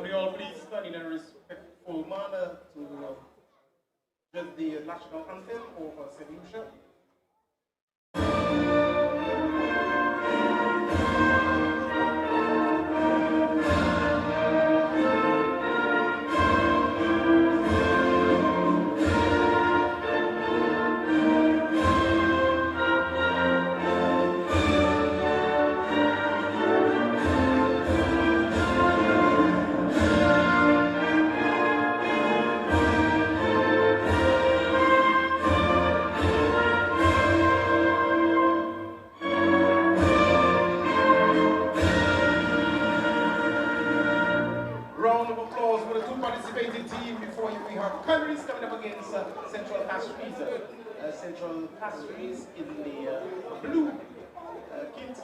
we all please stand in a respectful manner to just the national anthem of St. Lucia. Round of applause for the two participating teams. Before you, we have Canaries coming up against Central Castries. Central Castries in the blue kit,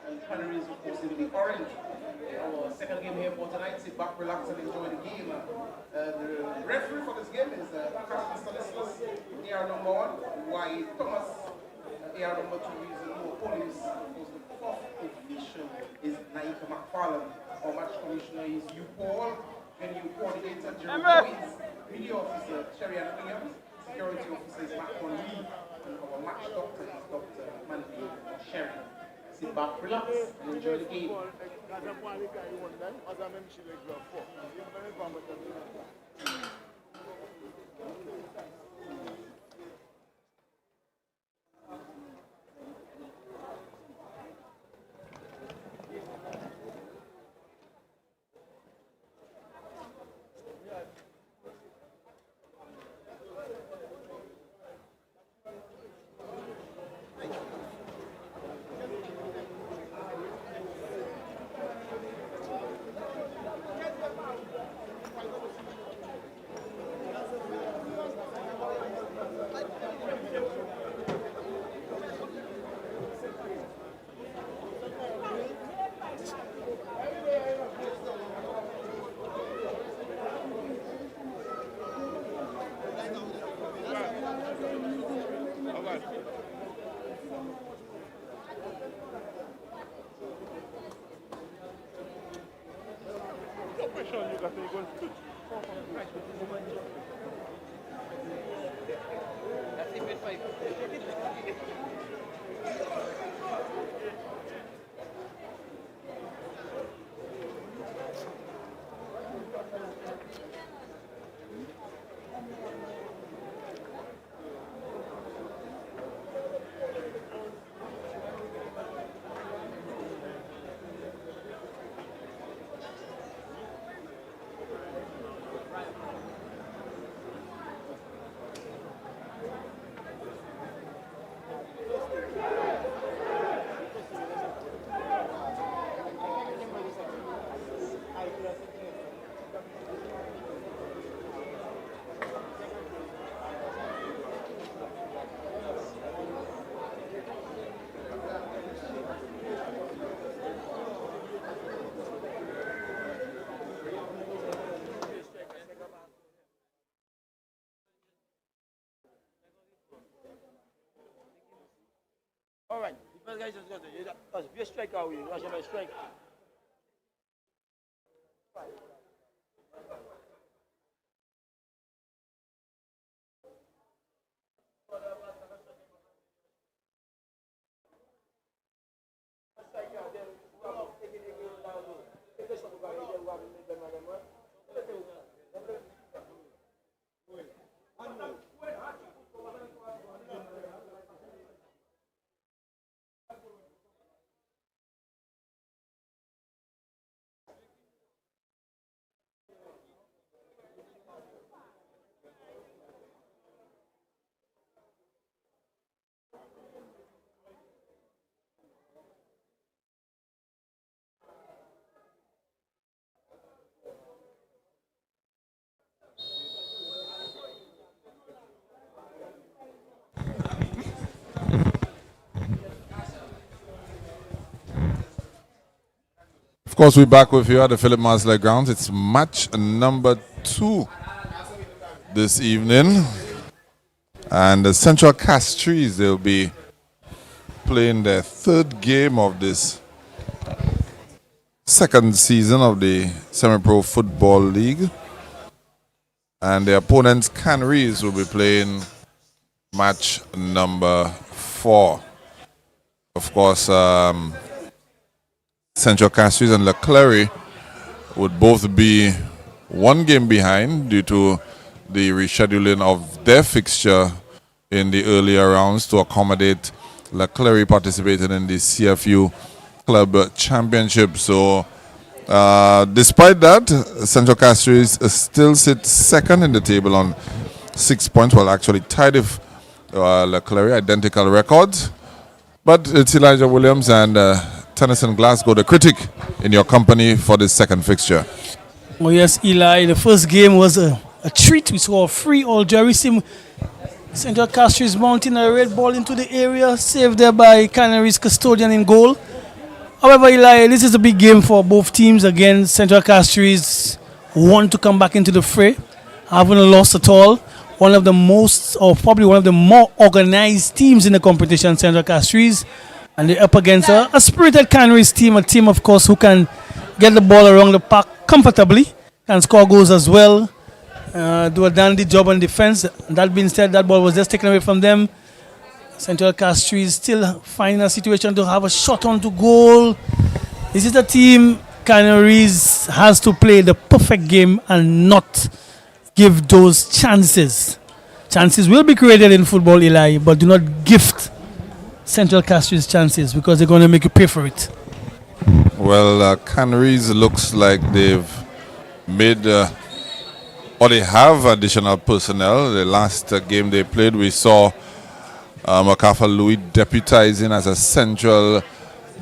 and Canaries, of course, in the orange. Our second game here for tonight. Sit back, relax, and enjoy the game. The referee for this game is Captain Stanislas, AR number 1, Y. Thomas, AR number 2 is no police. Of course, the fourth official is Naika McFarlane. Our match commissioner is you, Paul, venue coordinator, Jerry Boyes, media officer, Sherry Ann Williams, security officer is Matt Conley, and our match doctor is Dr. Mandy Sherry. Sit back, relax, and enjoy the game. All right, the first guy just got it. Be a striker, you watch him strike. Of course, we're back with you at the Philip Marsler Grounds. It's match number 2 this evening. And the Central Castries, they'll be playing their third game of this second season of the Semi-Pro Football League. And the opponents, Canaries, will be playing match number 4. Of course, Central Castries and Leclerc would both be one game behind due to the rescheduling of their fixture in the earlier rounds to accommodate Leclerc participating in the CFU Club Championship. So, despite that, Central Castries still sit second in the table on 6 points, well, actually tied with Leclerc, identical records. But it's Elijah Williams and Tennyson Glasgow, the critic, in your company for this second fixture. Oh yes, Eli, the first game was a treat. We saw a free all Jerry Sim. Central Castries mounting a red ball into the area, saved there by Canaries custodian in goal. However, Eli, this is a big game for both teams. Again, Central Castries want to come back into the fray, haven't lost at all. One of the most, or probably one of the more organized teams in the competition, Central Castries. And they're up against a spirited Canaries team, a team, of course, who can get the ball around the park comfortably, can score goals as well, do a dandy job on defense. That being said, that ball was just taken away from them. Central Castries still finding a situation to have a shot on to goal. This is a team Canaries has to play the perfect game and not give those chances. Chances will be created in football, Eli, but do not gift Central Castries chances because they're going to make you pay for it. Well, Canaries looks like they've made, or they have additional personnel. The last game they played, we saw MacArthur Louis deputizing as a central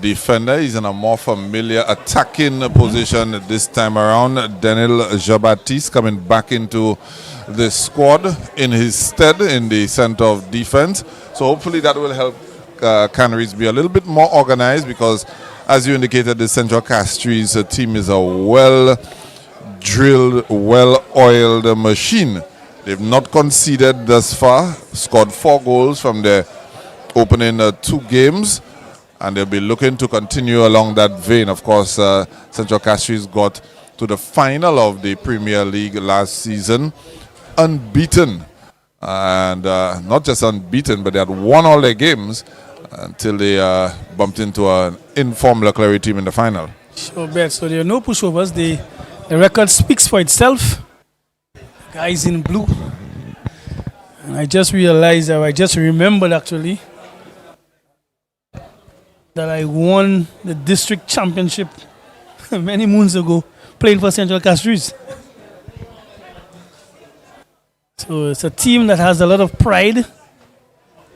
defender. He's in a more familiar attacking position this time around. Daniel Jean-Baptiste coming back into the squad in his stead in the center of defense. So hopefully that will help Canaries be a little bit more organized because, as you indicated, the Central Castries team is a well-drilled, well-oiled machine. They've not conceded thus far, scored 4 goals from their opening 2 games, and they'll be looking to continue along that vein. Of course, Central Castries got to the final of the Premier League last season, unbeaten. And not just unbeaten, but they had won all their games until they bumped into an informed Leclerc team in the final. Sure bet. So there are no pushovers. The record speaks for itself. Guys in blue. And I just realized, or I just remembered actually, that I won the district championship many moons ago playing for Central Castries. So it's a team that has a lot of pride,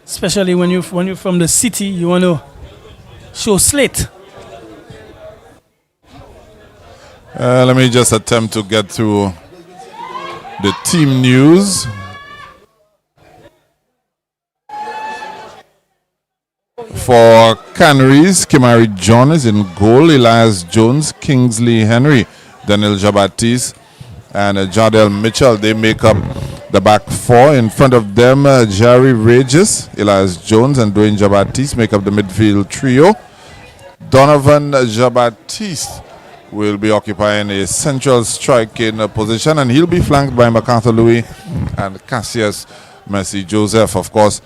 especially when you're from the city. You want to show slate. Let me just attempt to get through the team news. For Canaries, Kimari John is in goal. Elias Jones, Kingsley Henry, Daniel Jean-Baptiste, and Jardel Mitchell. They make up the back 4. In front of them, Jerry Regis, Elias Jones, and Dwayne Jean-Baptiste make up the midfield trio. Donovan Jean-Baptiste will be occupying a central striking position, and he'll be flanked by MacArthur Louis and Cassius Messi Joseph. Of course,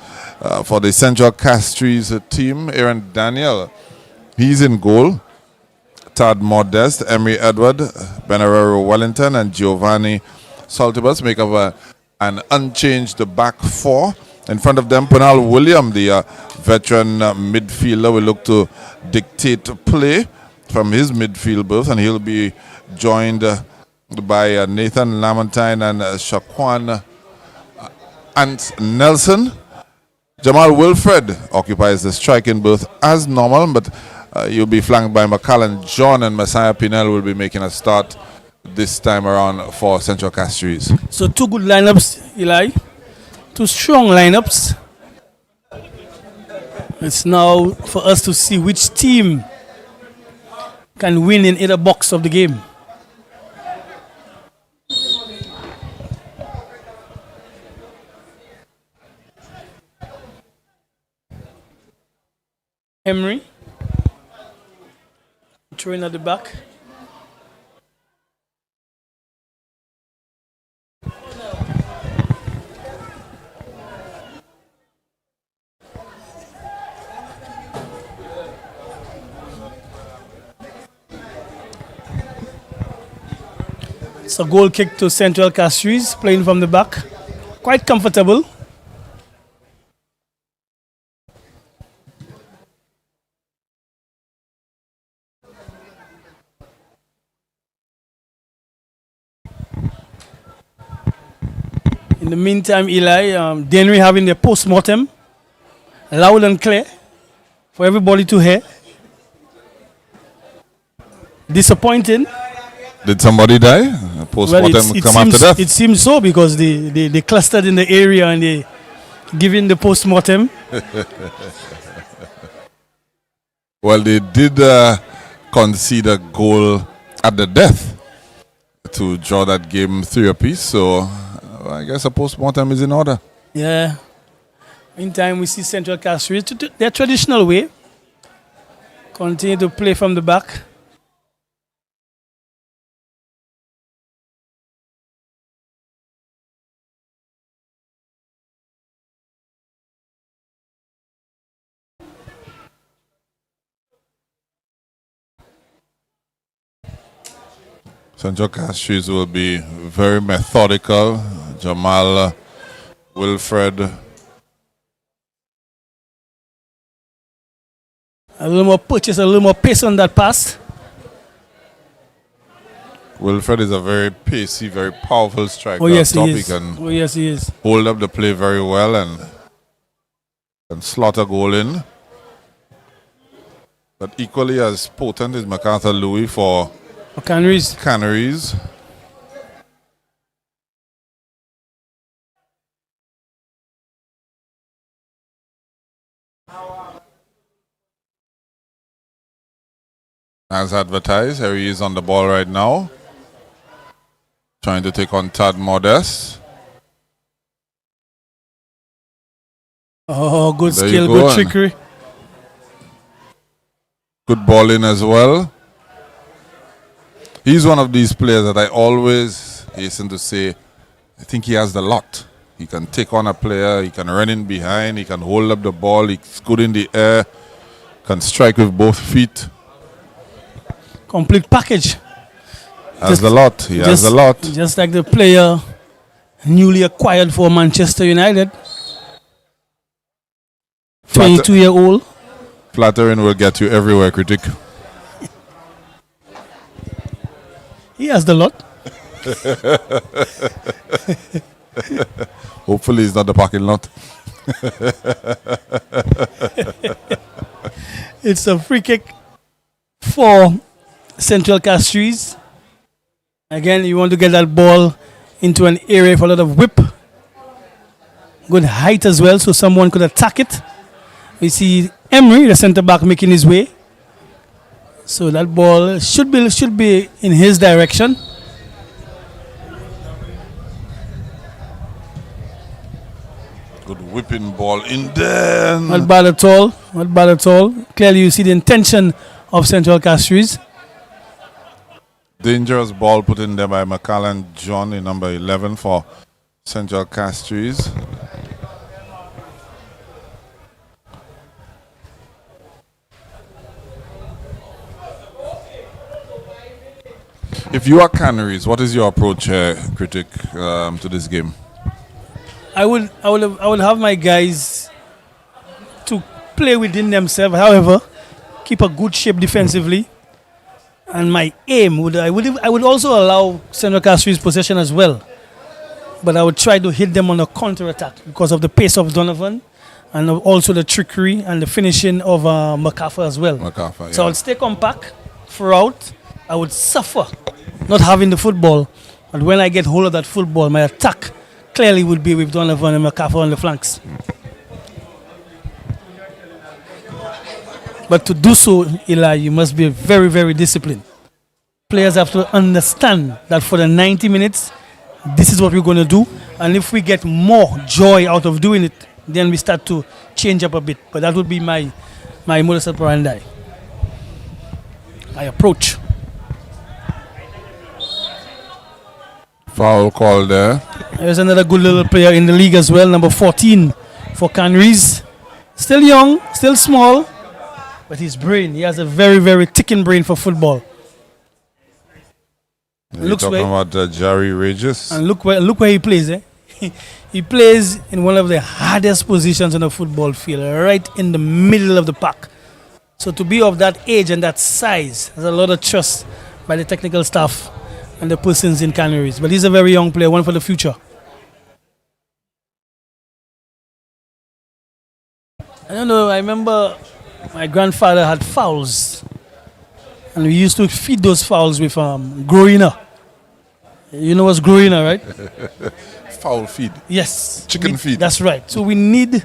for the Central Castries team, Aaron Daniel, he's in goal. Tad Modest, Emery Edward, Benarero Wellington, and Giovanni Saltibus make up an unchanged back 4. In front of them, Penal William, the veteran midfielder, will look to dictate play from his midfield berth, and he'll be joined by Nathan Lamontine and Shaquan Ant Nelson. Jamal Wilfred occupies the striking berth as normal, but you'll be flanked by McCallan John, and Messiah Pinel will be making a start this time around for Central Castries. So 2 good lineups, Eli. 2 strong lineups. It's now for us to see which team can win in either box of the game. Emery throwing at the back. It's a goal kick to Central Castries, playing from the back. Quite comfortable. In the meantime, Eli, Denry having their post-mortem, loud and clear for everybody to hear. Disappointing. Did somebody die? Post-mortem come after death? It seems so because they clustered in the area and they giving the post-mortem. Well, they did concede a goal at the death to draw that game 3 apiece. So I guess a post-mortem is in order. Yeah. Meantime, we see Central Castries their traditional way. Continue to play from the back. Central Castries will be very methodical. Jamal, Wilfred. A little more purchase, a little more pace on that pass. Wilfred is a very pacey, very powerful striker. Oh yes, top. he is. He can Oh yes, he is. hold up the play very well and slot a goal in. But equally as potent is MacArthur Louis for Canaries. Canaries. As advertised, here he is on the ball right now. Trying to take on Tad Modest. Oh, good There skill, you go, good trickery. Good ball in as well. He's one of these players that I always hasten to say, I think he has the lot. He can take on a player, he can run in behind, he can hold up the ball, he's good in the air, can strike with both feet. Complete package. Has a lot. He has a lot. Just like the player newly acquired for Manchester United. 22-year-old. Flattering will get you everywhere, critic. He has the lot. Hopefully it's not the parking lot. It's a free kick for Central Castries. Again, you want to get that ball into an area for a lot of whip. Good height as well, so someone could attack it. We see Emery, the centre back, making his way. So that ball should be in his direction. Good whipping ball in there. Not bad at all. Not bad at all. Clearly, you see the intention of Central Castries. Dangerous ball put in there by McCallan John in number 11 for Central Castries. If you are Canaries, what is your approach, critic, to this game? I would have my guys to play within themselves. However, keep a good shape defensively. And my aim I would also allow Central Castries possession as well, but I would try to hit them on a counter attack because of the pace of Donovan, and also the trickery and the finishing of MacArthur as well. MacArthur, So yeah. I'll stay compact throughout. I would suffer not having the football, but when I get hold of that football, my attack clearly would be with Donovan and MacArthur on the flanks. But to do so, Eli, you must be very, very disciplined. Players have to understand that for the 90 minutes, this is what we're going to do. And if we get more joy out of doing it, then we start to change up a bit. But that would be my modus operandi, my approach. Foul call there. There's another good little player in the league as well, number 14 for Canaries. Still young, still small. But his brain, he has a very, very ticking brain for football. You're talking about Jerry Regis? And look where he plays, eh? He plays in one of the hardest positions on the football field, right in the middle of the pack. So to be of that age and that size, there's a lot of trust by the technical staff and the persons in Canaries. But he's a very young player, one for the future. I don't know, I remember my grandfather had fowls. And we used to feed those fowls with growiner. You know what's growiner, right? Fowl feed. Yes. Chicken feed. That's right. So we need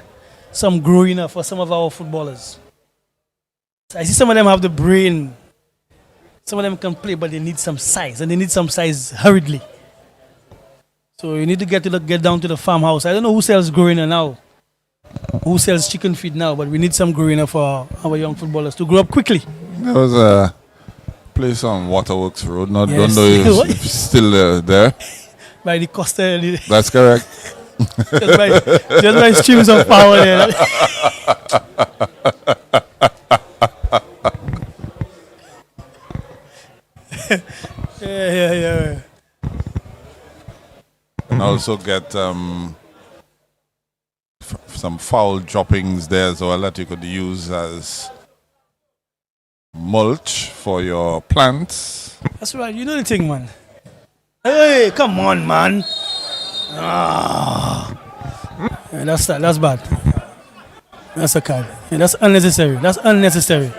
some growiner for some of our footballers. I see some of them have the brain. Some of them can play, but they need some size, and they need some size hurriedly. So you need to get down to the farmhouse. I don't know who sells growiner now, who sells chicken feed now, but we need some growiner for our young footballers to grow up quickly. There was a place on Waterworks Road. Not Yes. don't know if it's still there. By the Costa. That's correct. just by streams of power there. Yeah. And also get some foul droppings there as well that you could use as mulch for your plants. That's right. You know the thing, man. Hey, come on, man. Ah. Yeah, that's bad. That's a card. Yeah, that's unnecessary.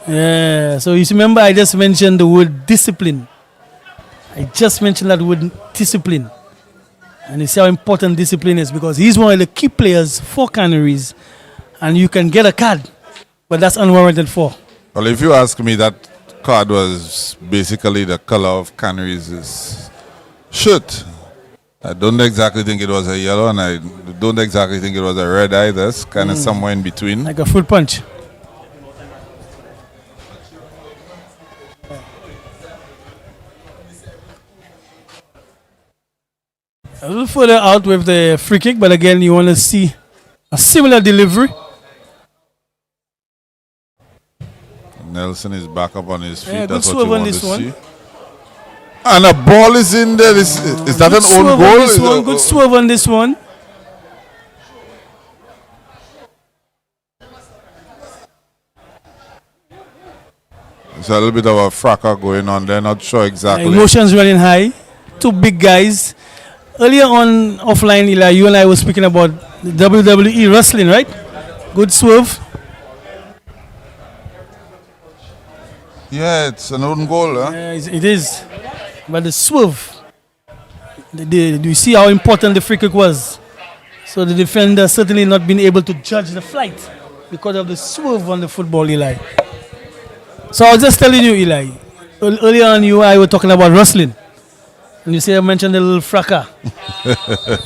Yeah, so you remember I just mentioned the word discipline. I just mentioned that word discipline. And you see how important discipline is, because he's one of the key players for Canaries, and you can get a card, but that's unwarranted for. Well, if you ask me, that card was basically the color of Canaries' shirt. I don't exactly think it was a yellow, and I don't exactly think it was a red either. It's kind of somewhere in between. Like a fruit punch. A little further out with the free kick, but again, you want to see a similar delivery. Nelson is back up on his feet. Yeah, good That's what swerve you on want this to one. see. And a ball is in there. Is that an own goal? Good swerve on this one. There's a little bit of a fracas going on there. Not sure exactly. Emotions running high. Two big guys. Earlier on offline, Eli, you and I were speaking about the WWE wrestling, right? Good swerve. Yeah, it's an own goal. Huh? It is. But the swerve, do you see how important the free kick was? So the defender certainly not been able to judge the flight because of the swerve on the football, Eli. So I was just telling you, Eli, earlier on you and I were talking about wrestling. And you see I mentioned the little fracas.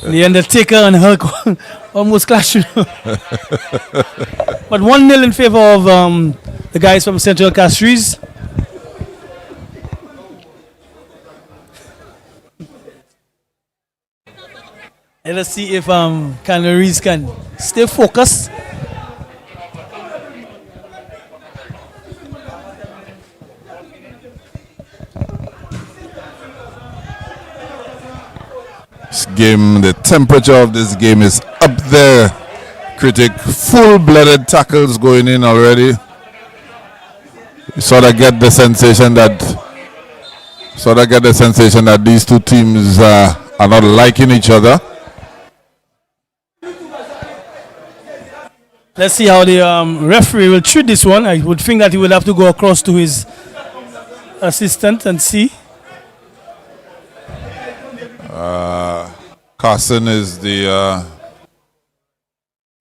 The Undertaker and Hulk almost clashed. But 1-0 in favor of the guys from Central Castries. And let's see if Canaries can stay focused. This game, the temperature of this game is up there. Critic, full-blooded tackles going in already. You sort of get the sensation that these two teams are not liking each other. Let's see how the referee will treat this one. I would think that he will have to go across to his assistant and see. Carson is the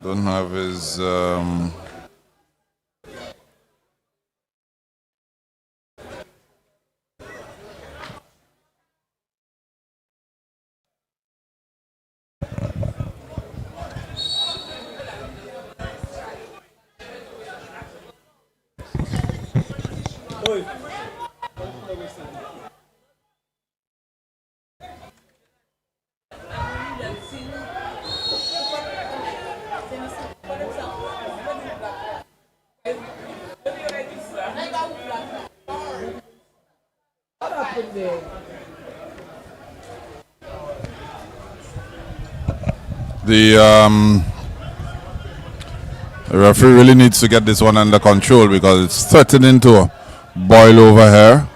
don't have his The referee really needs to get this one under control because it's threatening to boil over here.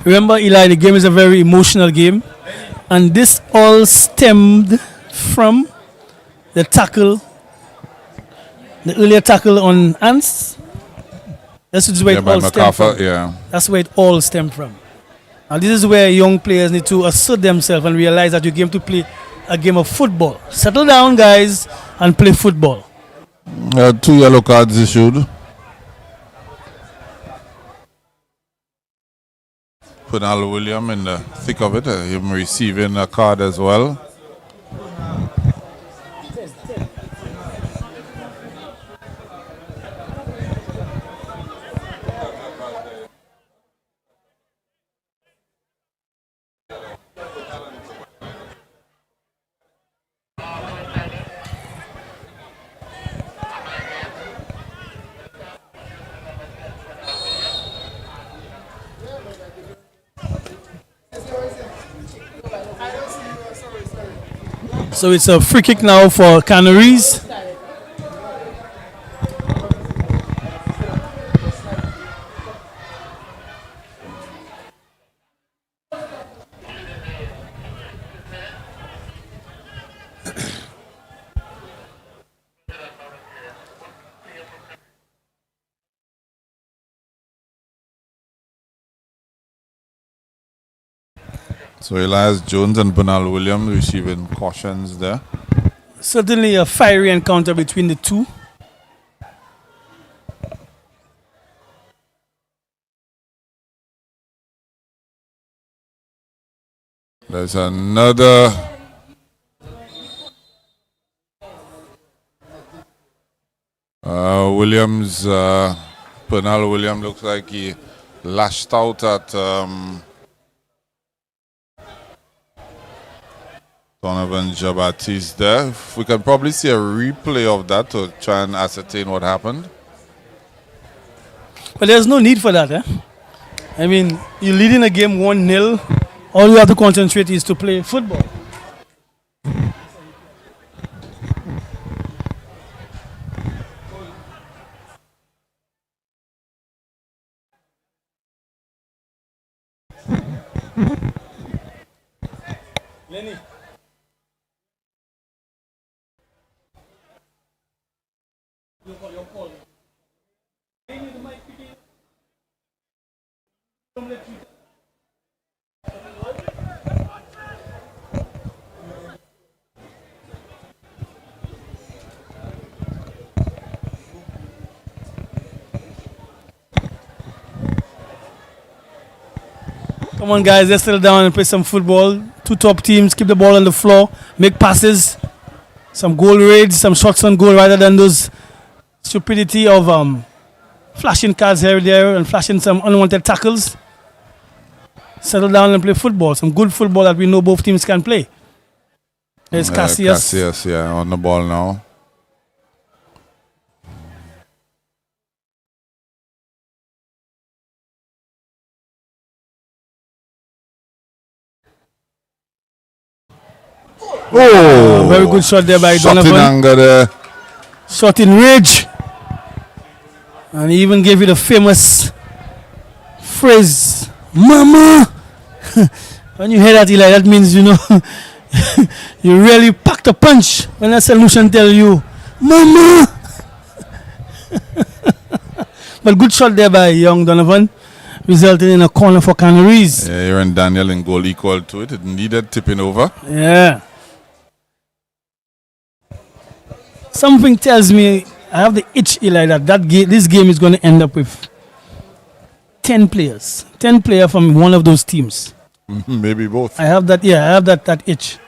Remember, Eli, the game is a very emotional game, and this all stemmed from the tackle, the earlier tackle on Ants. This is where Yeah, it by all stemmed MacArthur, from. yeah. That's where it all stemmed from. And this is where young players need to assert themselves and realize that you came to play a game of football. Settle down, guys, and play football. 2 yellow cards issued. Punal William in the thick of it, him receiving a card as well. So it's a free kick now for Canaries. So Elias Jones and Bunal Williams receiving cautions there. Certainly a fiery encounter between the two. There's another Williams, Bunal Williams looks like he lashed out at Donovan Jabatis there. We can probably see a replay of that to try and ascertain what happened. But there's no need for that. I mean, you're leading a game 1-0. All you have to concentrate is to play football. Lenny. Your call. Come on, guys, let's settle down and play some football. Two top teams, keep the ball on the floor, make passes, some goal raids, some shots on goal rather than those stupidity of flashing cards here and there and flashing some unwanted tackles. Settle down and play football, some good football that we know both teams can play. There's Cassius. Cassius, yeah, on the ball now. Oh, Very good shot there by shot in Donovan. anger there. Shot in rage. And he even gave you the famous phrase, Mama! When you hear that, Eli, that means, you know, you really packed a punch when a solution tell you, Mama! But good shot there by young Donovan, resulting in a corner for Canaries. Yeah, Aaron Daniel in goal equal to it. It needed tipping over. Yeah. Something tells me, I have the itch, Eli, that this game is going to end up with 10 players. 10 players from one of those teams. Maybe both. I have that, yeah, I have that itch.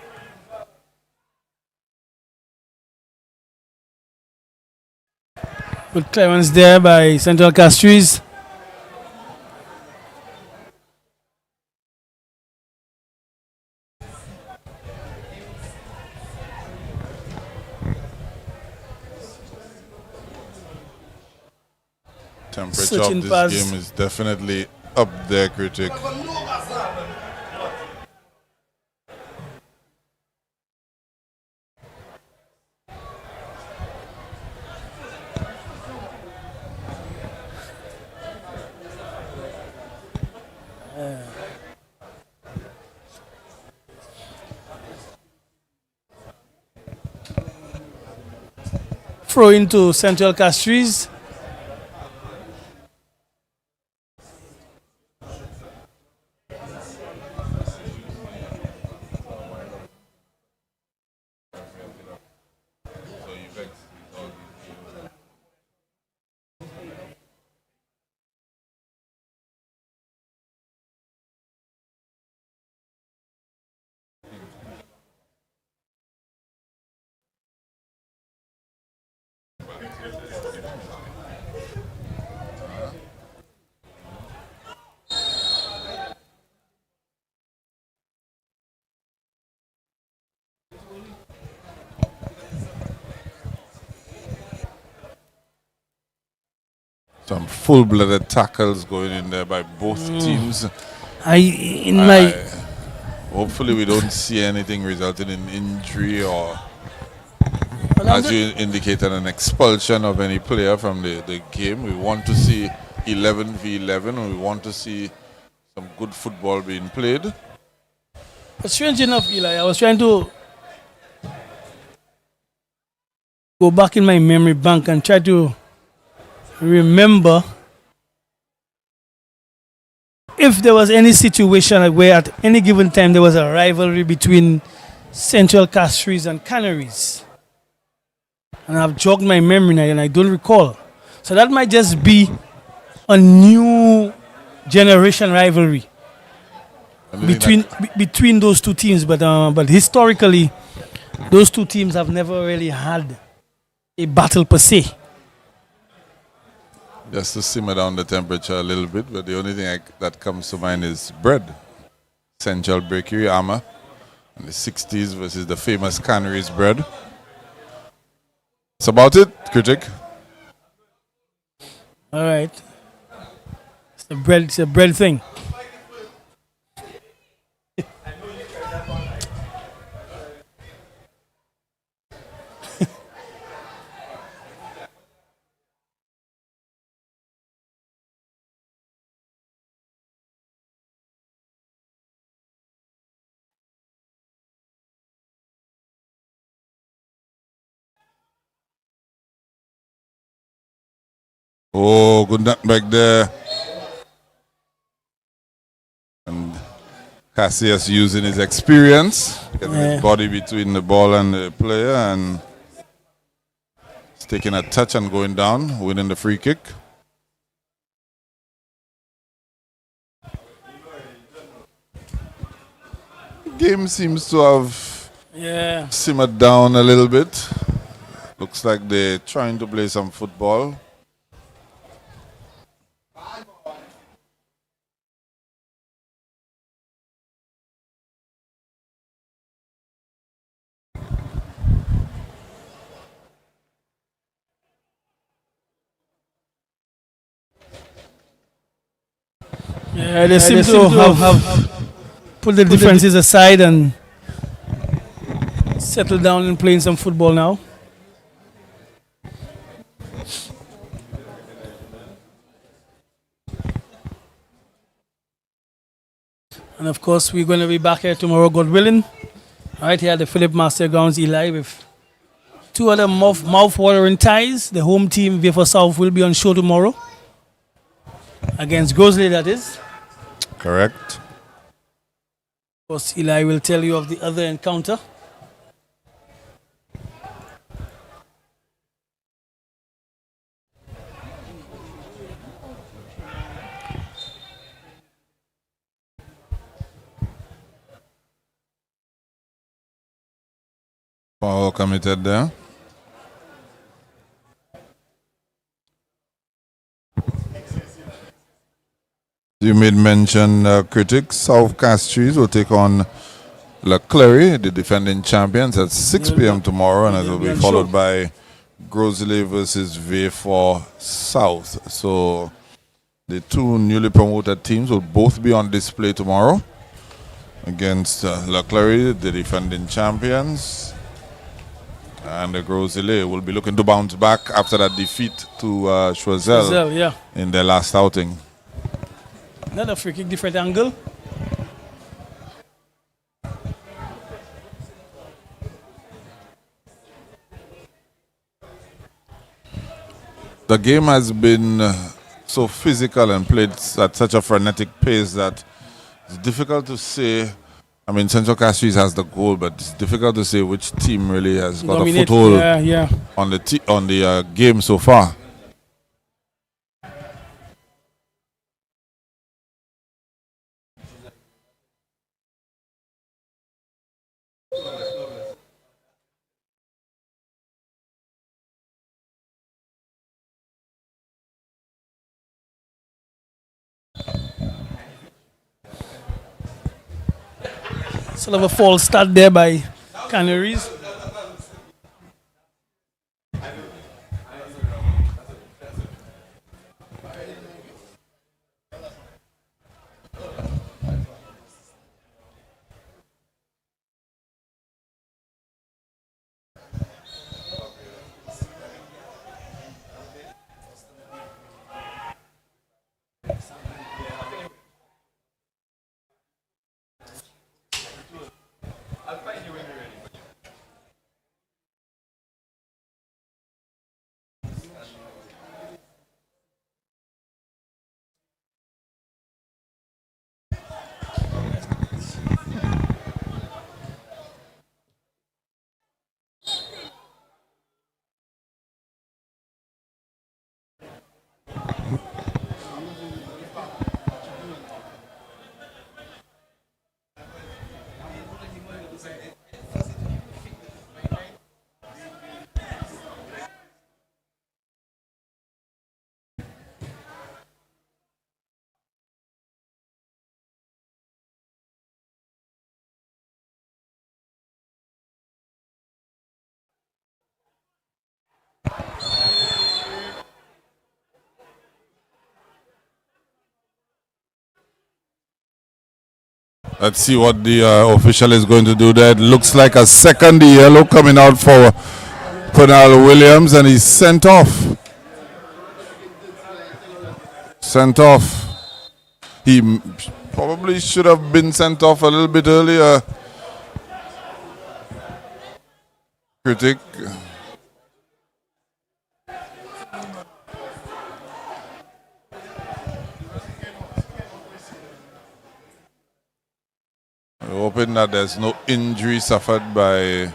Good clearance there by Central Castries. Temperature Searching of this pass. game is definitely up there, critic. Throw into Central Castries. Some full-blooded tackles going in there by both teams. Hopefully we don't see anything resulting in injury or, as you indicated, an expulsion of any player from the game. We want to see 11 v 11, and we want to see some good football being played. But strange enough, Eli, I was trying to go back in my memory bank and try to remember if there was any situation where at any given time there was a rivalry between Central Castries and Canaries. And I've jogged my memory now and I don't recall. So that might just be a new generation rivalry between those two teams. But historically, those two teams have never really had a battle per se. Just to simmer down the temperature a little bit, but the only thing that comes to mind is bread. Central Bakery, Armour, in the 60s versus the famous Canaries bread. That's about it, critic. All right. It's a bread thing. Oh, good knock back there. And Cassius using his experience, getting his body between the ball and the player, and he's taking a touch and going down, winning the free kick. The game seems to have simmered down a little bit. Looks like they're trying to play some football. Yeah, they seem to have put the differences aside and settle down and playing some football now. And of course, we're going to be back here tomorrow, God willing. Right here at the Philip Master Grounds, Eli, with two other mouth-watering ties. The home team, Vieux South, will be on show tomorrow. Against Grosley, that is. Correct. Of course, Eli will tell you of the other encounter. Foul committed there. You made mention, critics, South Castries will take on Canaries, the defending champions, at 6 p.m. tomorrow, and it will be followed by Grosley versus V4 South. So the two newly promoted teams will both be on display tomorrow against Leclerc, the defending champions. And the Grosley will be looking to bounce back after that defeat to Choiseul yeah. in their last outing. Another free kick, different angle. The game has been so physical and played at such a frenetic pace that it's difficult to say. I mean, Central Castries has the goal, but it's difficult to say which team really has got a foothold on the game so far. Sort of a false start there by Canaries. Let's see what the official is going to do there. It looks like a second yellow coming out for Pernal Williams, and he's sent off. Sent off. He probably should have been sent off a little bit earlier. Critic. We're hoping that there's no injury suffered by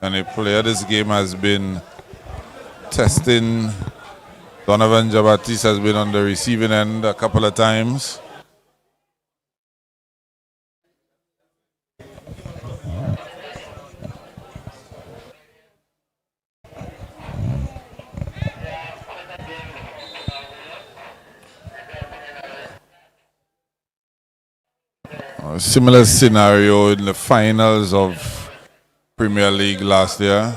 any player. This game has been testing. Donovan Jabatis has been on the receiving end a couple of times. A similar scenario in the finals of Premier League last year.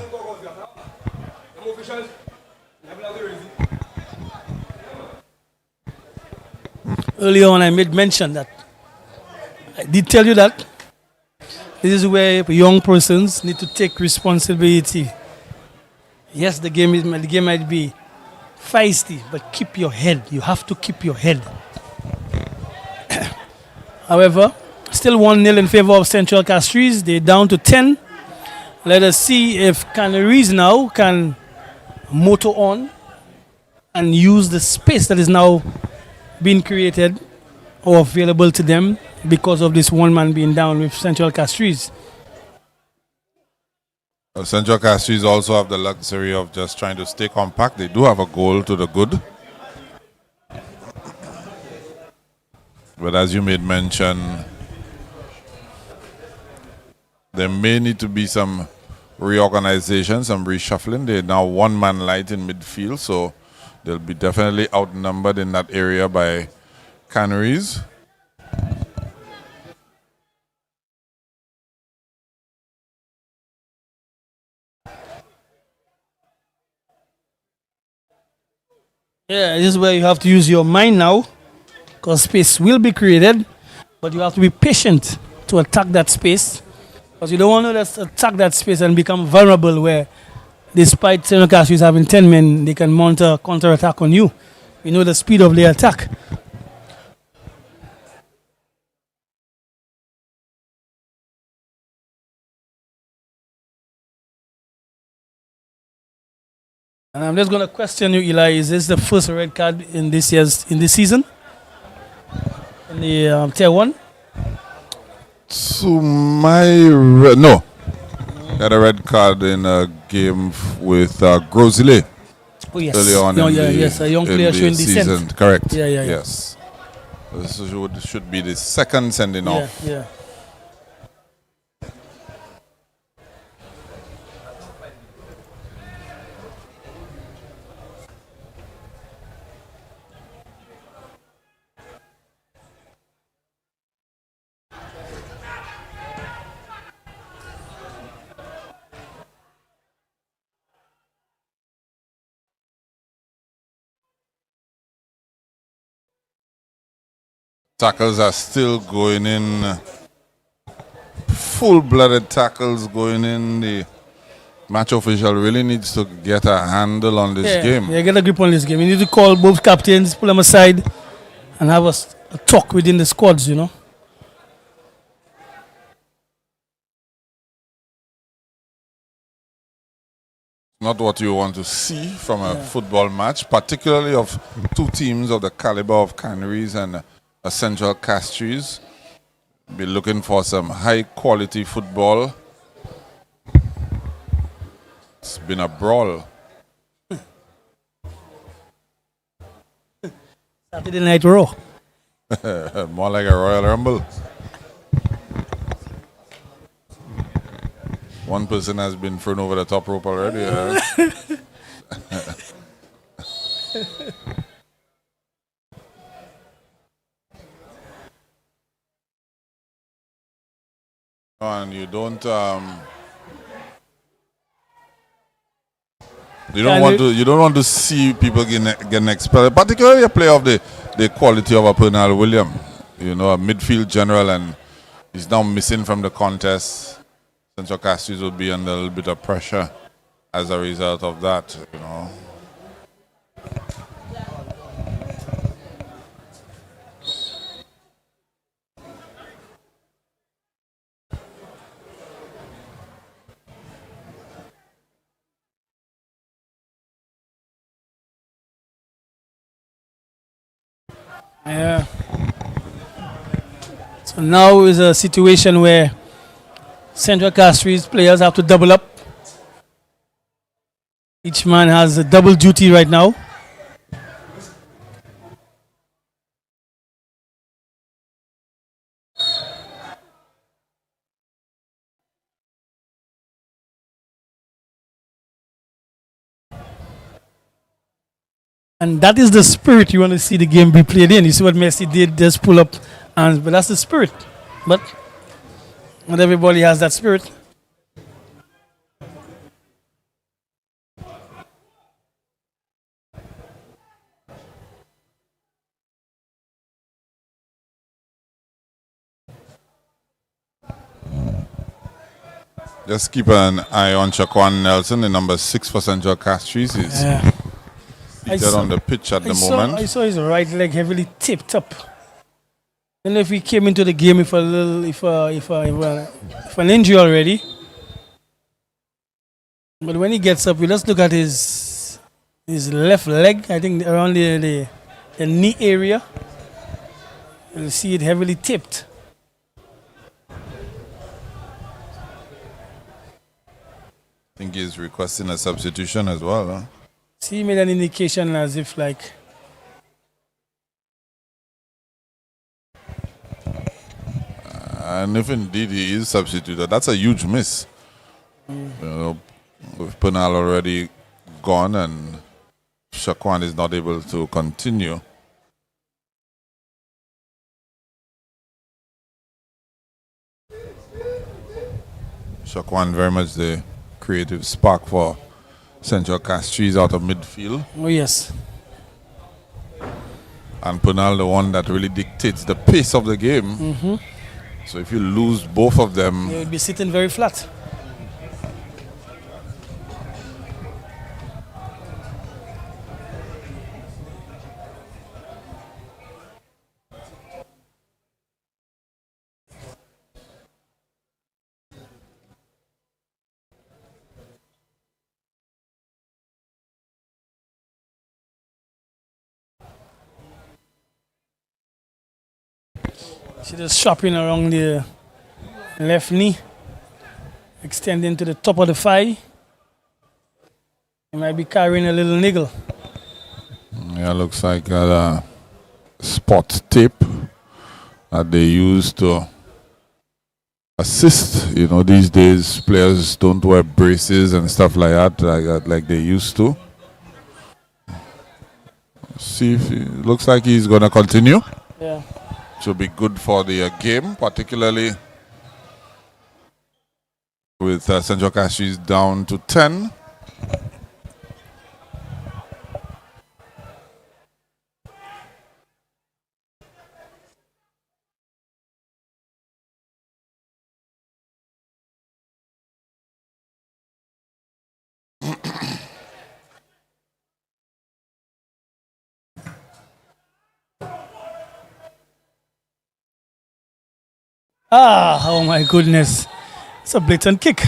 Earlier on, I made mention that I did tell you that this is where young persons need to take responsibility. Yes, the game might be feisty, but keep your head. You have to keep your head. However, still 1-0 in favor of Central Castries. They're down to 10. Let us see if Canaries now can motor on and use the space that is now being created or available to them because of this one man being down with Central Castries. Central Castries also have the luxury of just trying to stay compact. They do have a goal to the good. But as you made mention, there may need to be some reorganization, some reshuffling. They're now one man light in midfield, so they'll be definitely outnumbered in that area by Canaries. Yeah, this is where you have to use your mind now, because space will be created, but you have to be patient to attack that space, because you don't want to just attack that space and become vulnerable where, despite Senegal Castries having 10 men, they can mount a counter-attack on you. You know the speed of their attack. And I'm just going to question you, Eli. Is this the first red card in this season? In the tier 1? To my no, got a red card in a game with Grosile Oh, yes. early on Yes, a young player showing season. descent. Correct. Yeah. Yes. This should be the second sending off. Yeah. Tackles are still going in. Full-blooded tackles going in. The match official really needs to get a handle on this game. Yeah, get a grip on this game. You need to call both captains, pull them aside, and have a talk within the squads, you know. Not what you want to see from a football match, particularly of two teams of the caliber of Canaries and Central Castries. Be looking for some high quality football. It's been a brawl. Saturday Night Raw. More like a Royal Rumble. One person has been thrown over the top rope already. And you don't want to see people getting expelled, particularly a player of the quality of a Pernal William, you know, a midfield general, and he's now missing from the contest. Central Castries will be under a little bit of pressure as a result of that, you know. Yeah. So now is a situation where Central Castries players have to double up. Each man has a double duty right now. And that is the spirit you want to see the game be played in. You see what Messi did, just pull up, but that's the spirit. But not everybody has that spirit. Just keep an eye on Shaquan Nelson, the number 6 for Central Castries. He's seated on the pitch at the moment. I saw his right leg heavily tipped up. I don't know if he came into the game with an injury already. But when he gets up, we just look at his left leg. I think around the knee area, you'll see it heavily tipped. I think he's requesting a substitution as well. Huh? See, he made an indication as if like. And if indeed he is substituted, that's a huge miss. You know, with Pernal already gone and Shaquan is not able to continue. Shaquan very much the creative spark for Central Castries out of midfield. Oh yes. and Punal the one that really dictates the pace of the game. So if you lose both of them, They will be sitting very flat. She just chopping around the left knee, extending to the top of the thigh. He might be carrying a little niggle. yeah, looks like a spot tape that they use to assist. You know, these days players don't wear braces and stuff like that like they used to. See if it looks like he's gonna continue. Yeah. Should be good for the game, particularly with Central Castries down to 10. Ah, oh my goodness. It's a blatant kick.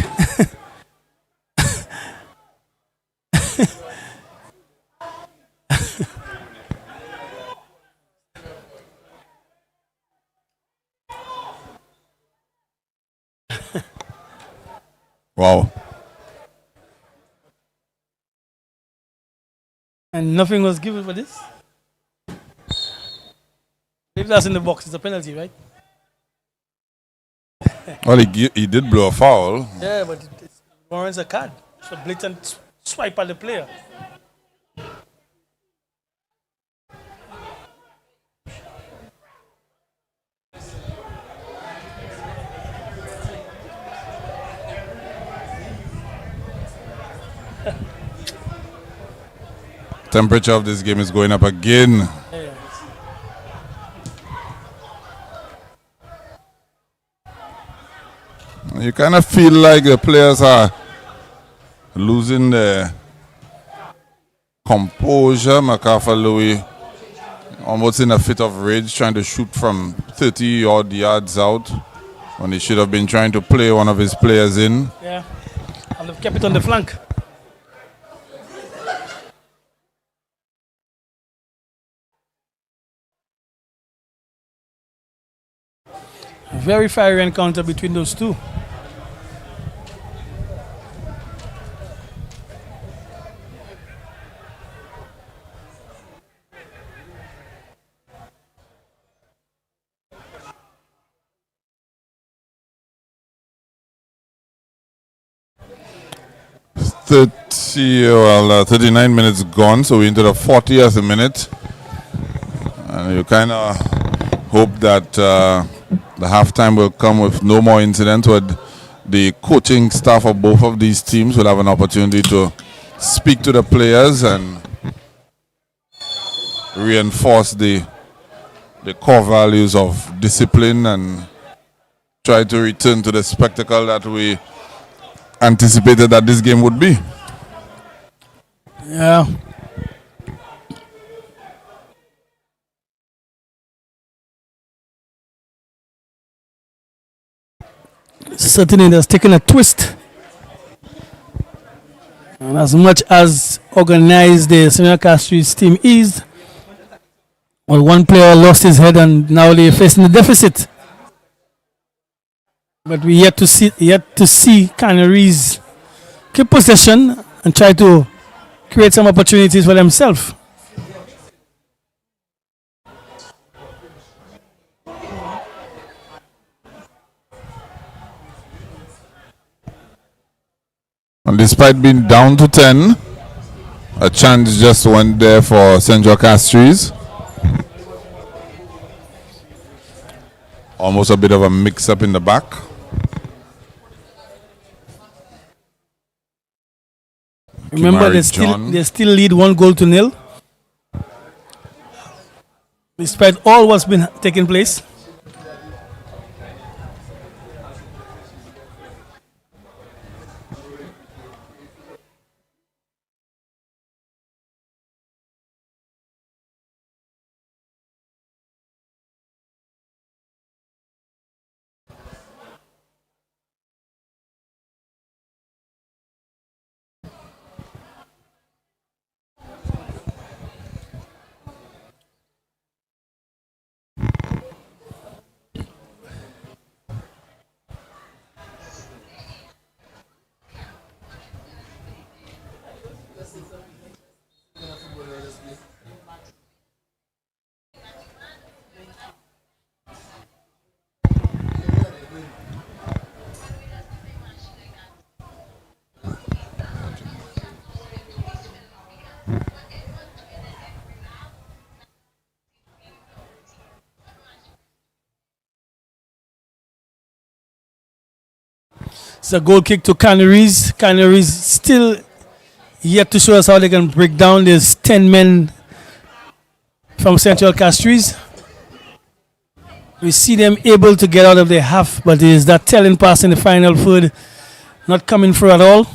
Wow. And nothing was given for this. If that's in the box, it's a penalty, right? Well, he did blow a foul. Yeah, but it warrants a card. It's a blatant swipe at the player. Temperature of this game is going up again. Yeah. You kind of feel like the players are losing their composure. MacArthur Louis almost in a fit of rage, trying to shoot from 30 odd yards out when he should have been trying to play one of his players in. Yeah. And they've kept it on the flank. A very fiery encounter between those two. Well, 39 minutes gone, so we're into the 40th minute. And you kind of hope that the halftime will come with no more incidents, where the coaching staff of both of these teams will have an opportunity to speak to the players and reinforce the core values of discipline and try to return to the spectacle that we anticipated that this game would be. Yeah. Certainly that's taken a twist. And as much as organized the Senior Castries team is, well, one player lost his head and now they're facing the deficit. But we yet to see Canaries keep possession and try to create some opportunities for themselves. And despite being down to 10, a chance just went there for Central Castries. Almost a bit of a mix-up in the back. Remember, they still lead 1-0. despite all what's been taking place. It's a goal kick to Canaries. Canaries still yet to show us how they can break down. There's 10 men from Central Castries. We see them able to get out of their half, but there's that telling pass in the final third not coming through at all.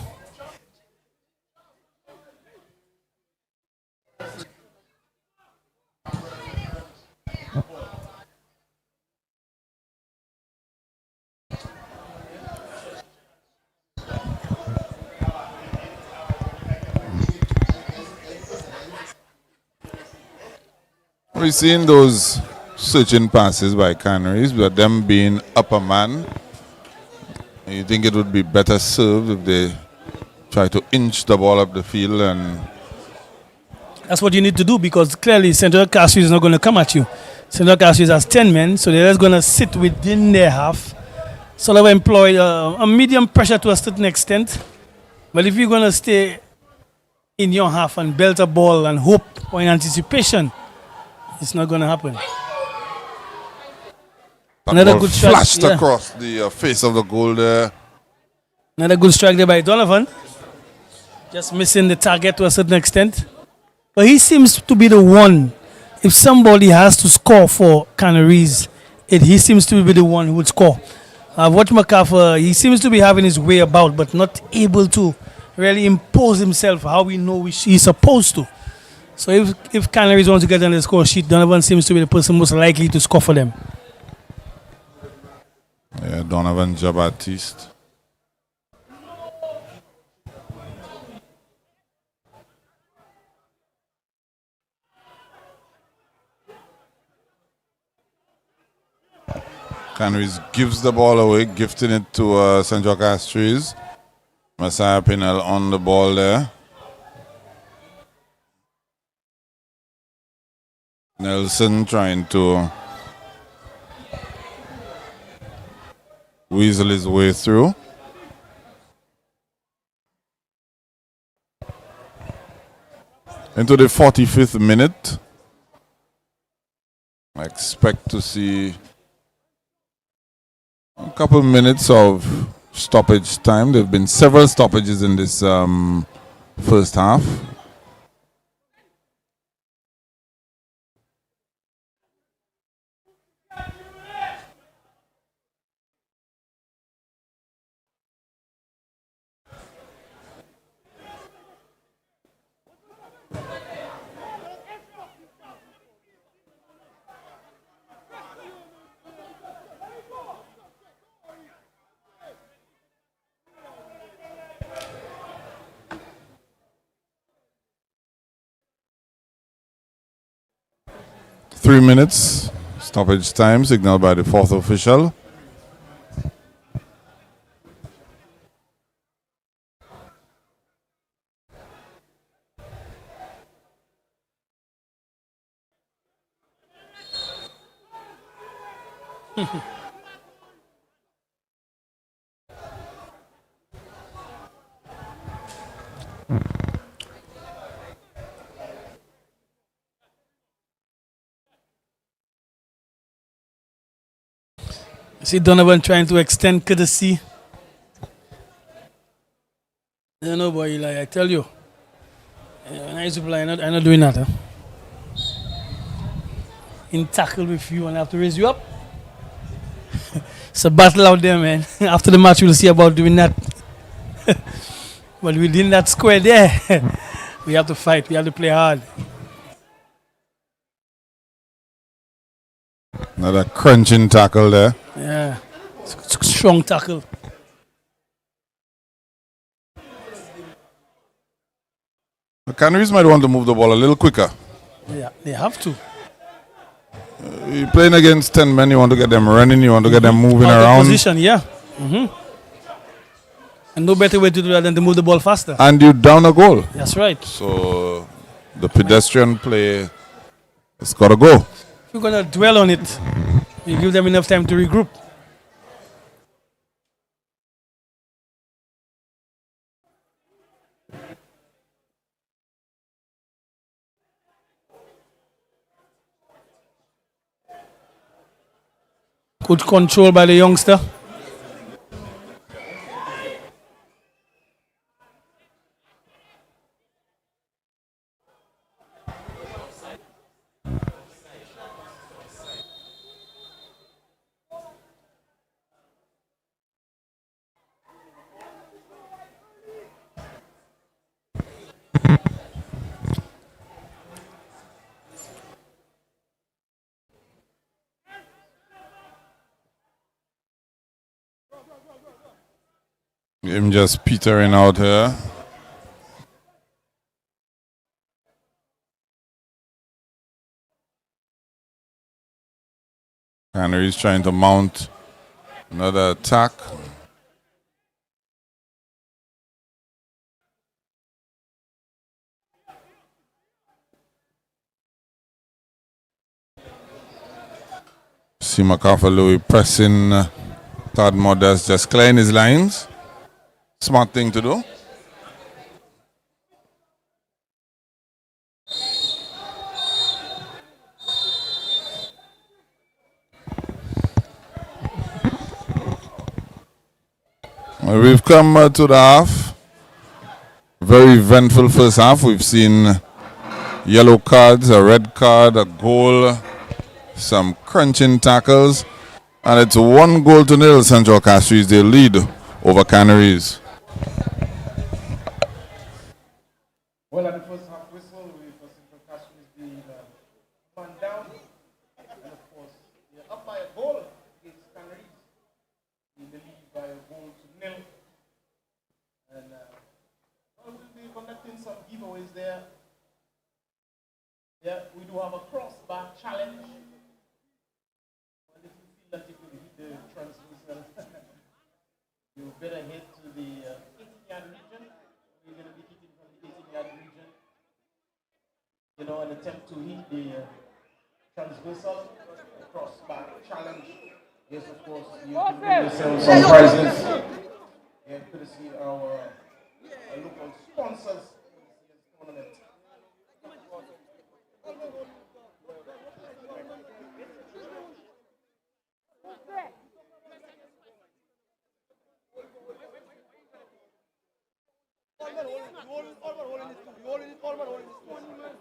We're seeing those searching passes by Canaries, but them being upper man. You think it would be better served if they try to inch the ball up the field, and That's what you need to do, because clearly Central Castries is not going to come at you. Central Castries has 10 men, so they're just going to sit within their half. Sort of employ a medium pressure to a certain extent. But if you're going to stay in your half and belt a ball and hope or in anticipation, it's not going to happen. that Another ball good shot, flashed yeah. across the face of the goal there. Another good strike there by Donovan. Just missing the target to a certain extent. But he seems to be the one. If somebody has to score for Canaries, he seems to be the one who would score. I've watched MacArthur. He seems to be having his way about, but not able to really impose himself how we know he's supposed to. So if Canaries want to get on the score sheet, Donovan seems to be the person most likely to score for them. Yeah, Donovan Jean-Baptiste. Canaries gives the ball away, gifting it to Central Castries. Messiah Pinel on the ball there. Nelson trying to weasel his way through. Into the 45th minute. I expect to see a couple minutes of stoppage time. There have been several stoppages in this first half. Three minutes stoppage time signaled by the fourth official. See Donovan trying to extend courtesy. I don't know, boy, Eli, I tell you. When I used to play, I'm not doing that. Huh? in tackle with you and have to raise you up. It's a battle out there, man. After the match, we'll see about doing that. But within that square there, we have to fight. We have to play hard. Another crunching tackle there. Yeah, strong tackle. The Canaries might want to move the ball a little quicker. Yeah, they have to. You're playing against 10 men, you want to get them running, you want to get them moving Out of around. position, yeah. And no better way to do that than to move the ball faster. And you down a goal. That's right. So the pedestrian play has got to go. If you're going to dwell on it, you give them enough time to regroup. Good control by the youngster. Him just petering out here. Canaries trying to mount another attack. See MacArthur Louis pressing Todd Modest, just clearing his lines. Smart thing to do. We've come to the half. Very eventful first half. We've seen yellow cards, a red card, a goal, some crunching tackles. And it's 1-0 Central Castries. They lead over Canaries. Well, at the first half whistle, we for Central Castries being man down. And of course, they're up by a goal against Canaries. In the lead by a goal to nil. And we'll be conducting some giveaways there. Yeah, we do have a crossbar challenge. And if you feel that you could hit the transversal, you better head to the 18-yard region. We're going to be hitting from the 18-yard region. You know, an attempt to hit the transversal crossbar challenge. Yes, of course, you can bring yourself some prizes. Yeah, courtesy our local sponsors for this year's tournament.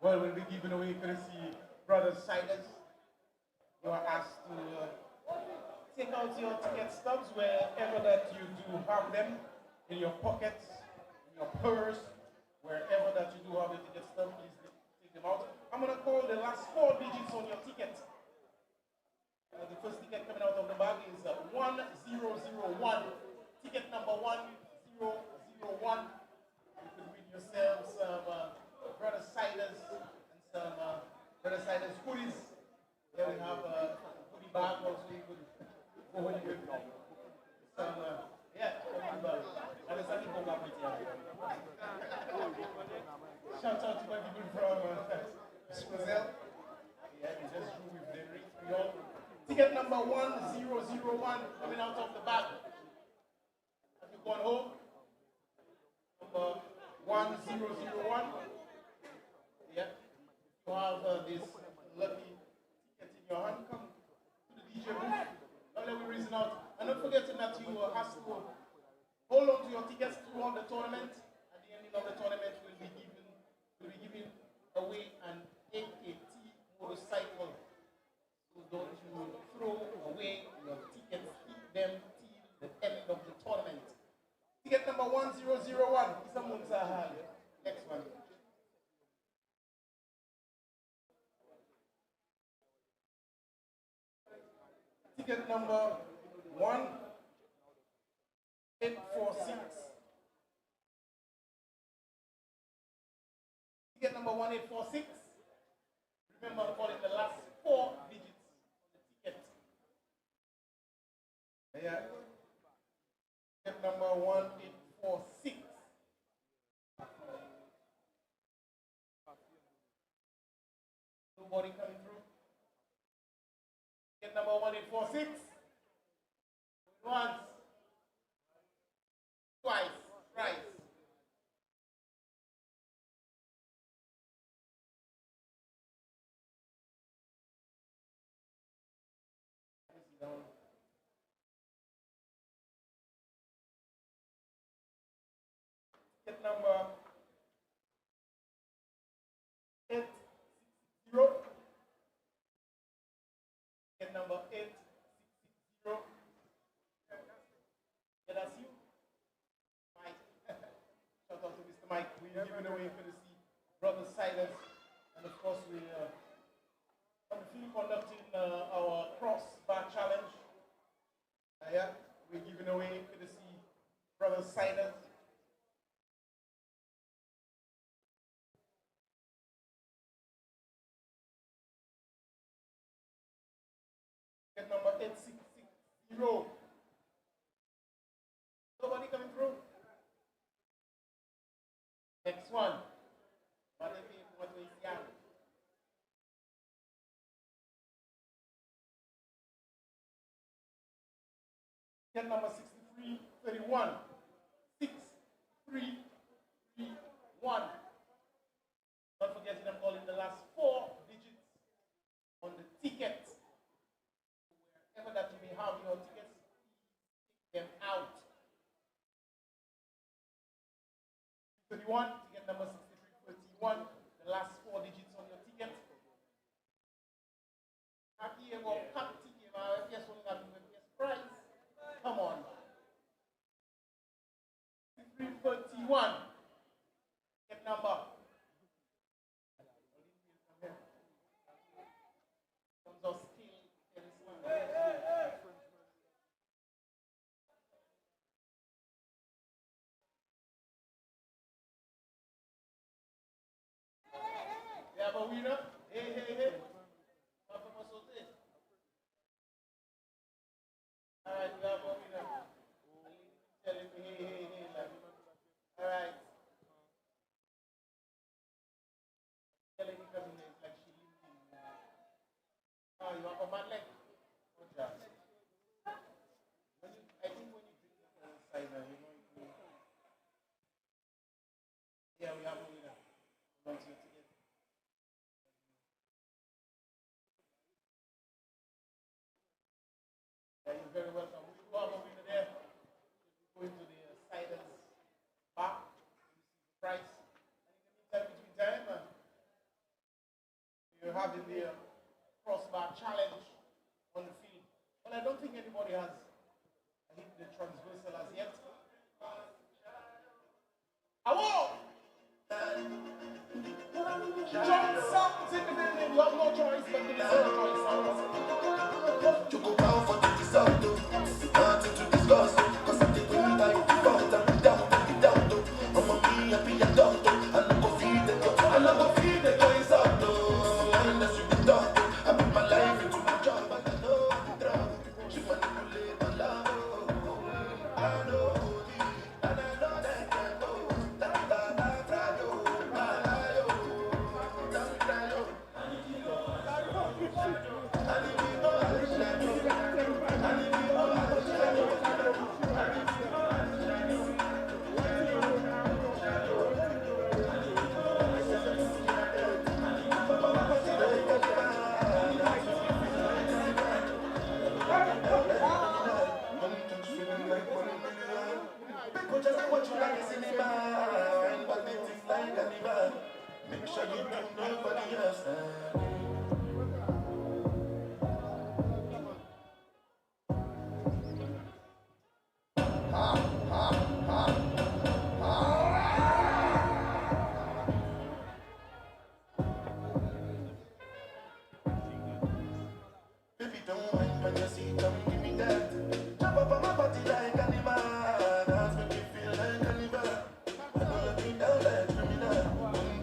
Well, we'll be giving away courtesy Brothers Siders. You are asked to take out your ticket stubs wherever that you do have them, in your pockets, in your purse, wherever that you do have your ticket stub, please take them out. I'm going to call the last 4 digits on your ticket. The first ticket coming out of the bag is 1001. Ticket number 1001. You can win yourself some Brother Siders and some Brother Siders hoodies. There we have a hoodie bag also. You could go and Ticket number 1001 coming out of the back. Have you gone home? Number 1001. Yeah. You have this lucky ticket in your hand. Come to the DJ booth. Don't let me reason out. And not forgetting that you have to hold on to your tickets throughout the tournament. At the ending of the tournament, we'll be giving away an AKT motorcycle. So don't you throw away your tickets, keep them till the end of the tournament. Ticket number 1001. Someone's next one. Ticket number 1846. Ticket number 1846. Remember, I'm calling the last 4 digits on the ticket. Yeah. Ticket number 1846. Nobody coming through. Ticket number 1846. Once. Twice. Thrice. Ticket number 860. Ticket number 860. Yeah, that's you. Mike. Shout out to Mr. Mike. We're giving away courtesy Brother Silas. And of course, we on the field conducting our cross-bar challenge. Yeah, we're giving away courtesy Brother Silas. Ticket number 8660. Nobody coming through? Next one. Ticket number 6331. 6331. Not forgetting I'm calling the last 4 digits on the ticket. Wherever that you may have your tickets, take them out. 31, ticket number 6331, the last 4 digits on your ticket. Come on. 6331, ticket number. Comes out still. We have a winner. Hey, hey, hey. All right, we have a winner. Telling me, hey, hey, hey. All right. Telling me coming in like she lives in. Oh, you have a man leg? Good job. I think when you drink the cider, you know, yeah, we have a winner. Want you to get. Yeah, you're very welcome. We do have a winner there. Going to the cider's bar. Price. And in the meantime, you're having the crossbar challenge on the field. Well, I don't think anybody has hit the transversal as yet. Hello! John Sam's in the building. You have no choice but to listen to John Sam's. You go down for the result, nothing to discuss, cause I think when you like the fault, I'm down, I'm a me, I be a doctor, I no go feed the joy, I no go feed the joy, is out, unless you be done. could just watch you like a cinema. And but it is like an event. Make sure you do nobody else. Baby, don't mind when you see them, give me that. Jump up on my body like animal. Dance make me feel like animal. I know you be down like criminal.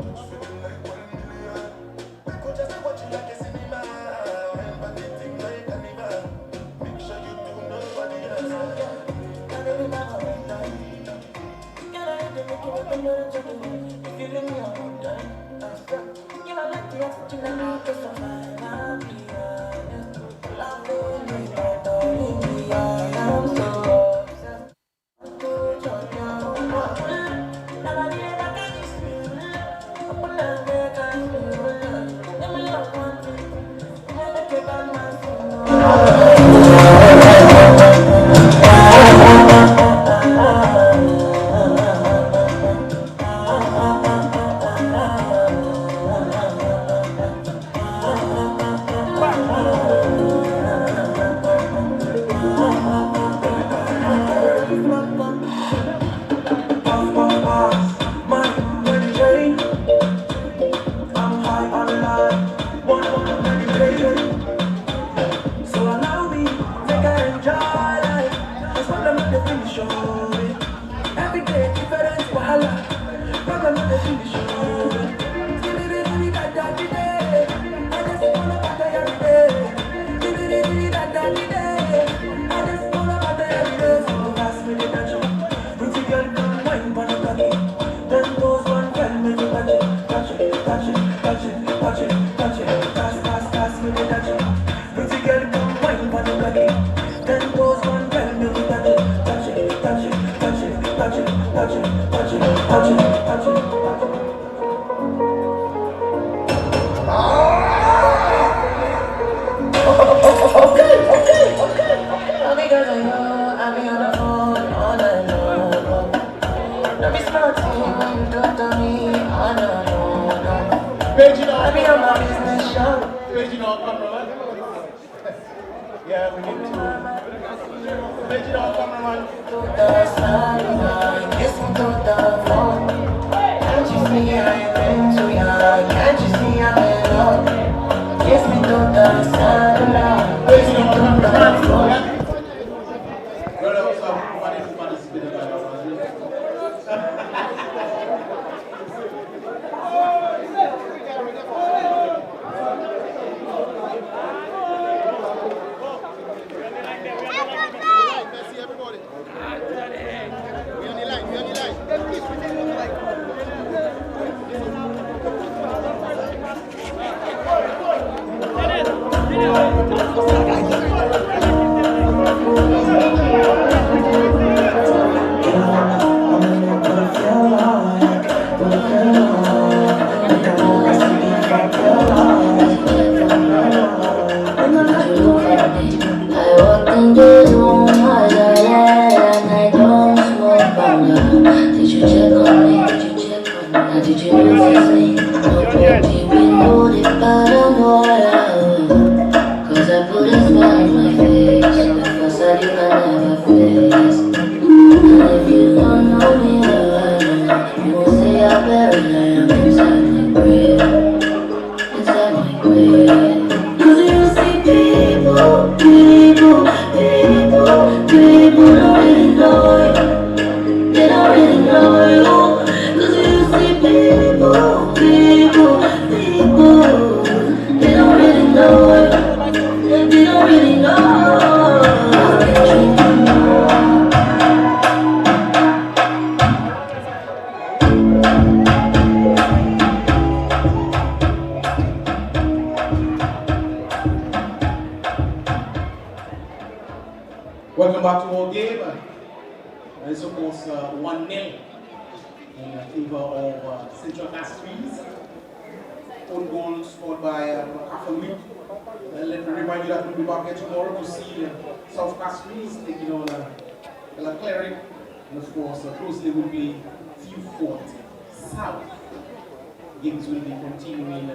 Touch feeling like 1 million. We could just watch you like a cinema. And but it thing like animal. Make sure you do nobody else. Yeah, we need to. Original cameraman. Can't you see I've been too young? Can't you see I'm in love? Kiss me to the sunlight. Kiss me to the phone. Welcome back to our game. It's of course 1-0 in favor of Central Castries. Own goal scored by Afterweek. Let me remind you that we'll be back here tomorrow to see South Castries taking on Cleric And of course, closely will be Team Fort South. Games will be continuing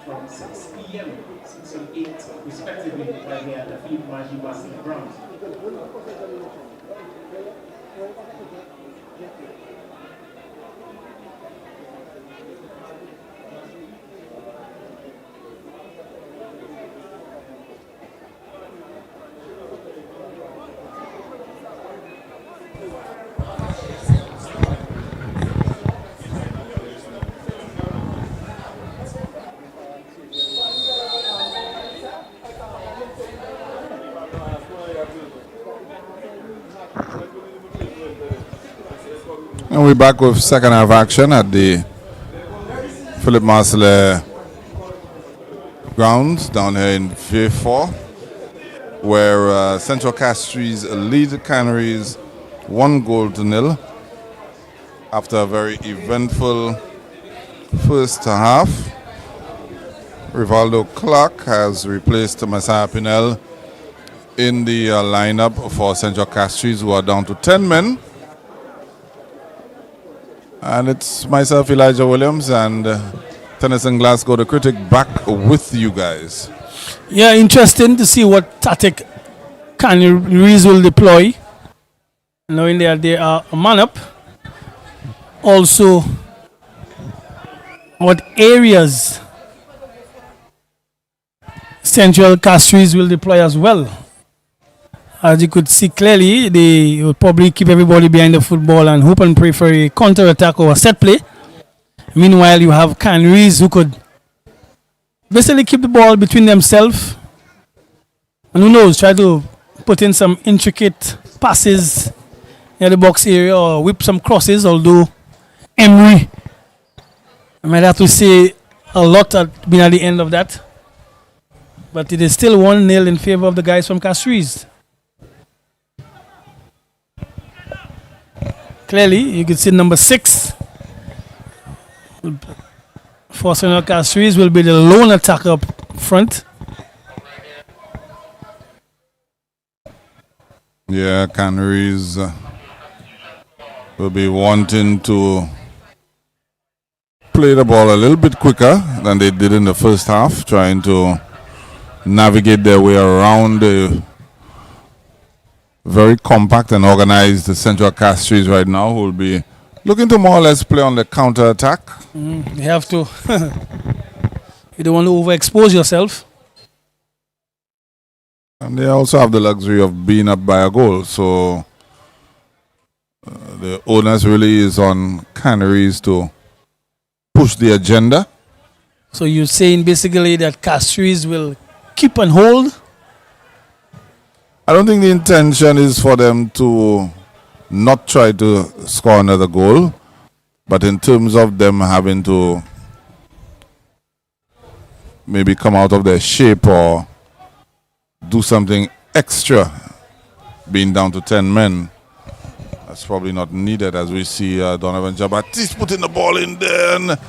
from 6 p.m., 6 and 8 respectively, right here at the Philippe Magie Basketball Grounds. And we're back with second half action at the Philip Marcellet grounds down here in V4, where Central Castries lead Canaries 1-0 after a very eventful first half. Rivaldo Clark has replaced Messiah Pinel in the lineup for Central Castries, who are down to 10 men. And it's myself, Elijah Williams, and Tennyson Glasgow, the critic, back with you guys. Yeah, interesting to see what tactic Canaries will deploy, knowing that they are a man up. Also, what areas Central Castries will deploy as well. As you could see clearly, they will probably keep everybody behind the football and hope and pray for a counter-attack or a set play. Meanwhile, you have Canaries who could basically keep the ball between themselves. And who knows, try to put in some intricate passes near the box area or whip some crosses, although Emery, I might have to say a lot at being at the end of that. But it is still 1-0 in favor of the guys from Castries. Clearly, you can see number 6 for Central Castries will be the lone attacker up front. Yeah, Canaries will be wanting to play the ball a little bit quicker than they did in the first half, trying to navigate their way around the very compact and organized Central Castries right now, who will be looking to more or less play on the counter attack. You have to. You don't want to overexpose yourself. And they also have the luxury of being up by a goal. So the onus really is on Canaries to push the agenda. So you're saying basically that Castries will keep and hold? I don't think the intention is for them to not try to score another goal, but in terms of them having to maybe come out of their shape or do something extra, being down to 10 men, that's probably not needed, as we see Donovan Jabatis putting the ball in there. And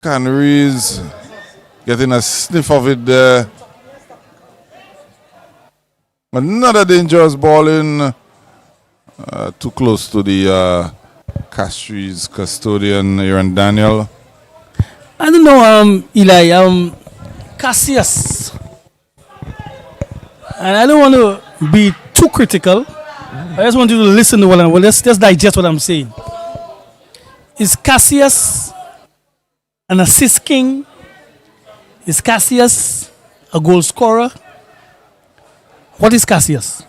Canaries getting a sniff of it there. Another dangerous ball in, too close to the Castries custodian, Aaron Daniel. I don't know, Eli, Cassius. And I don't want to be too critical. I just want you to listen to what I'm, well, let's just digest what I'm saying. Is Cassius an assist king? Is Cassius a goal scorer? What is Cassius?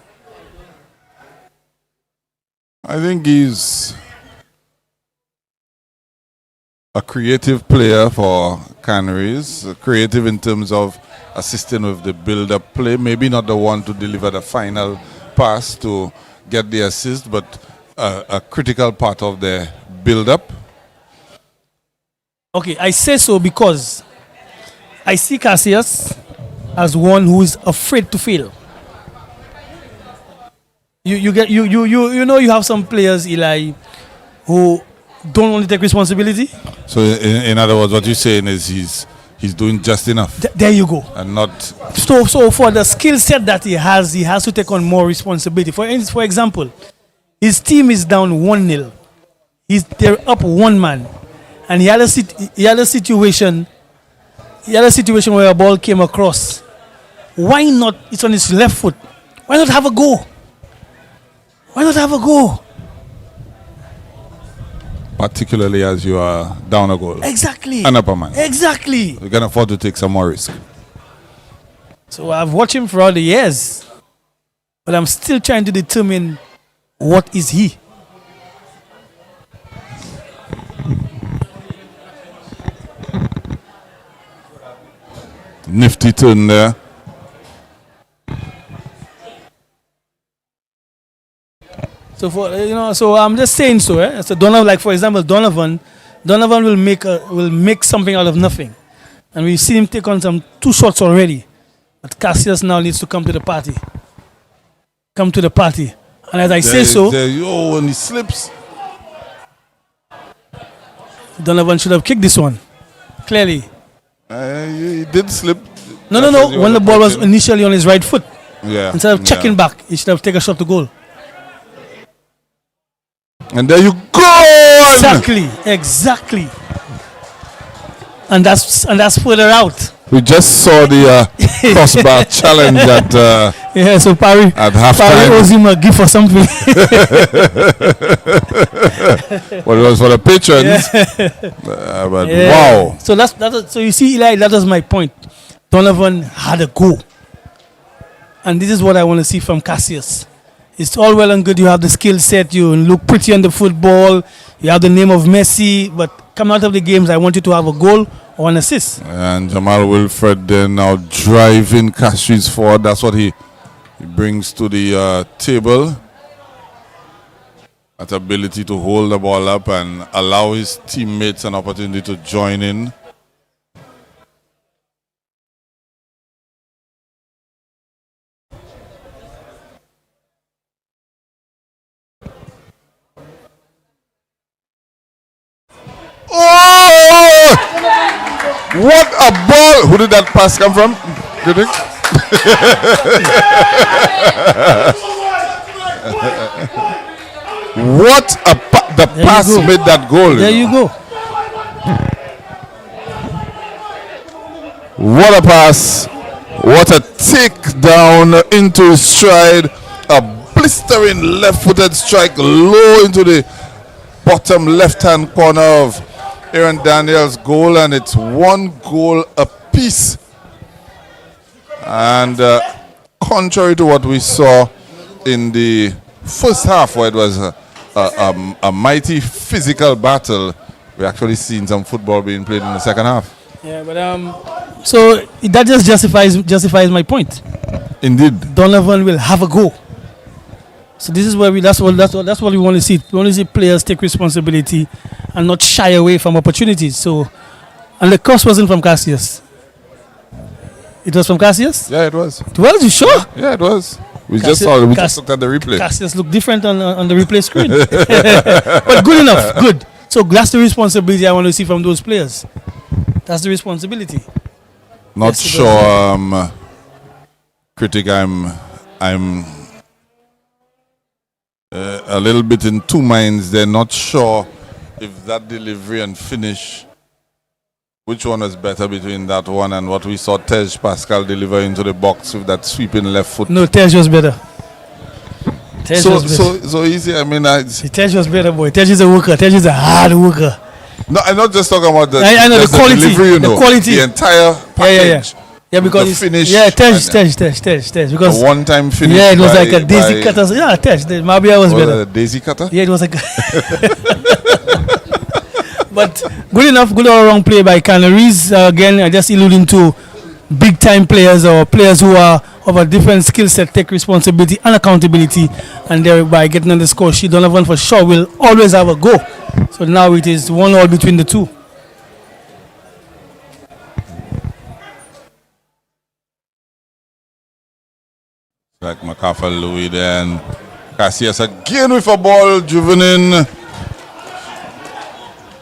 I think he's a creative player for Canaries, creative in terms of assisting with the build-up play, maybe not the one to deliver the final pass to get the assist, but a critical part of the build-up. Okay, I say so because I see Cassius as one who is afraid to fail. You know you have some players, Eli, who don't want to take responsibility. So in other words, what you're saying is he's doing just enough There you go. and not. So for the skill set that he has to take on more responsibility. For example, his team is down 1-0. They're up one man, and he had a situation where a ball came across. Why not? It's on his left foot. Why not have a go? Why not have a go? Particularly as you are down a goal. Exactly. And up a man. Exactly. You can afford to take some more risk. So I've watched him for all the years, but I'm still trying to determine what is he. Nifty turn there. So I'm just saying so. So Donovan, like for example, Donovan will make something out of nothing, and we've seen him take on some 2 shots already. But Cassius now needs to come to the party. Come to the party, and as I say so, when he slips. Donovan should have kicked this one. Clearly. He did slip. No. When the ball was initially on his right foot, yeah. instead of checking back, he should have taken a shot to goal. And there you go. Exactly. And that's further out. We just saw the crossbar challenge at So Parry owes him a gift or something. Well, it was for the patrons. But wow. So you see, Eli, that was my point. Donovan had a go. And this is what I want to see from Cassius. It's all well and good, you have the skill set, you look pretty on the football, you have the name of Messi, but come out of the games, I want you to have a goal or an assist. And Jamal Wilfred then now driving Castries forward. That's what he brings to the table. That ability to hold the ball up and allow his teammates an opportunity to join in. Oh! What a ball! Who did that pass come from? Do you think? What a the pass made that goal. There you go. What a pass! What a take down into his stride. A blistering left-footed strike low into the bottom left-hand corner of Aaron Daniels' goal, and it's 1 goal apiece. And contrary to what we saw in the first half, where it was a mighty physical battle, we actually seen some football being played in the second half. Yeah, but so that just justifies my point. Indeed. Donovan will have a go. So this is where that's what we want to see. We want to see players take responsibility and not shy away from opportunities. So, and the cross wasn't from Cassius. It was from Cassius? Yeah, it was. It was? You sure? Yeah, it was. We Cassius, just looked at the replay. Cassius looked different on the replay screen. But good enough. Good. So that's the responsibility I want to see from those players. That's the responsibility. Not yes, sure, critic. I'm a little bit in two minds. They're not sure if that delivery and finish, which one was better between that one and what we saw Tej Pascal deliver into the box with that sweeping left foot. No, Tej was better. Tej was better. So easy. I mean, Tej was better, boy. Tej is a worker. Tej is a hard worker. No, I'm not just talking about the. I know the quality. Delivery, you know, the quality. The entire package. Yeah, because the finish. Yeah, Tej. Because a one-time finish. Yeah, it was like a daisy cutter. Yeah, Tej. Mabia was better. A daisy cutter. Yeah, it was like. But good enough, good all-around play by Canaries. Again, I just alluding to big-time players or players who are of a different skill set, take responsibility and accountability, and thereby getting on the score sheet. Donovan for sure will always have a go. So now it is 1-1 between the two. Like MacArthur Louis there, and Cassius again with a ball driven in.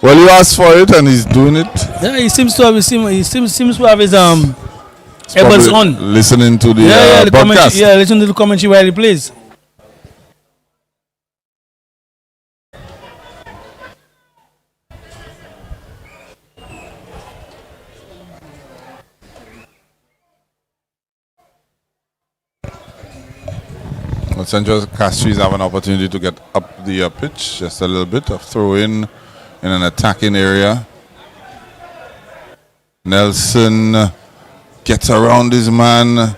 Well, you asked for it and he's doing it. Yeah, he seems to have his earbuds Probably on. listening to the The commentary. broadcast. Yeah, listen to the commentary while he plays. Well, Central Castries have an opportunity to get up the pitch just a little bit of throw in an attacking area. Nelson gets around his man.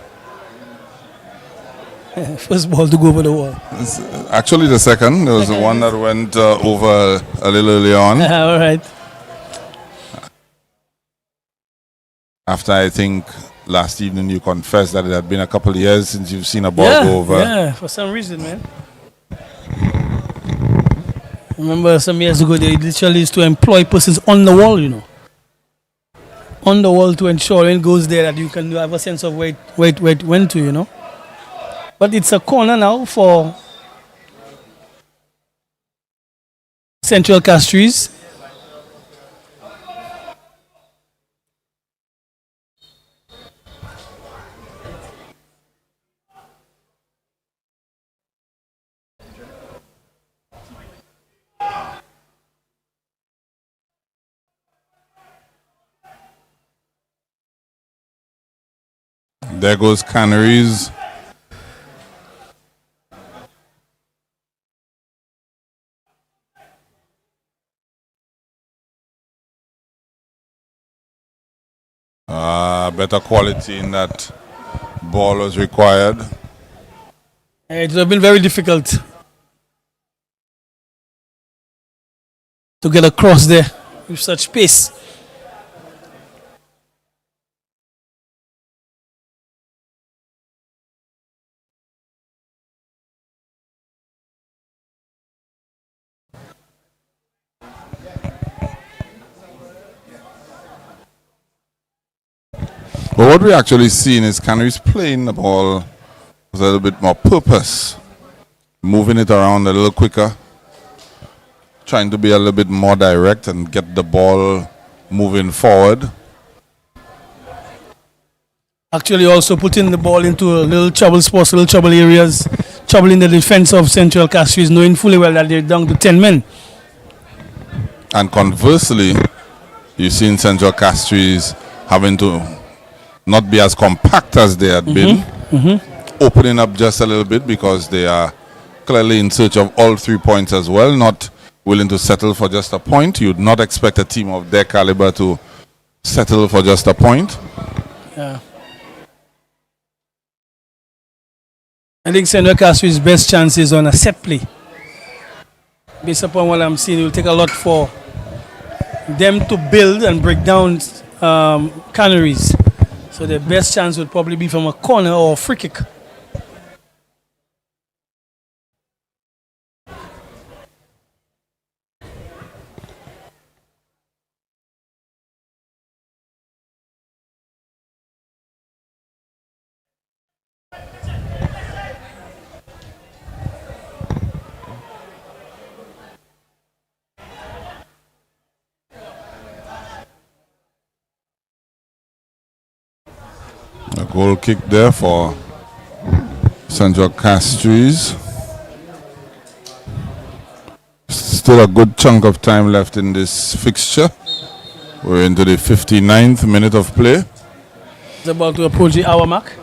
First ball to go over the wall. It's actually the second. There was the one that went over a little early on. All right. After I think last evening you confessed that it had been a couple of years since you've seen a ball go over. Yeah, for some reason, man. Remember some years ago they literally used to employ persons on the wall, you know. On the wall to ensure when it goes there that you can have a sense of where it went to, you know. But it's a corner now for Central Castries. There goes Canaries. Better quality in that ball was required. It would have been very difficult to get across there with such pace. But what we're actually seeing is Canaries playing the ball with a little bit more purpose, moving it around a little quicker, trying to be a little bit more direct and get the ball moving forward. Actually also putting the ball into a little trouble spots, little trouble areas, troubling the defense of Central Castries, knowing fully well that they're down to 10 men. And conversely, you've seen Central Castries having to not be as compact as they had been, opening up just a little bit because they are clearly in search of all 3 points as well, not willing to settle for just a point. You'd not expect a team of their caliber to settle for just a point. Yeah. I think Central Castries' best chance is on a set play. Based upon what I'm seeing, it will take a lot for them to build and break down Canaries. So the best chance would probably be from a corner or a free kick. A goal kick there for Central Castries. Still a good chunk of time left in this fixture. We're into the 59th minute of play. It's about to approach the hour mark.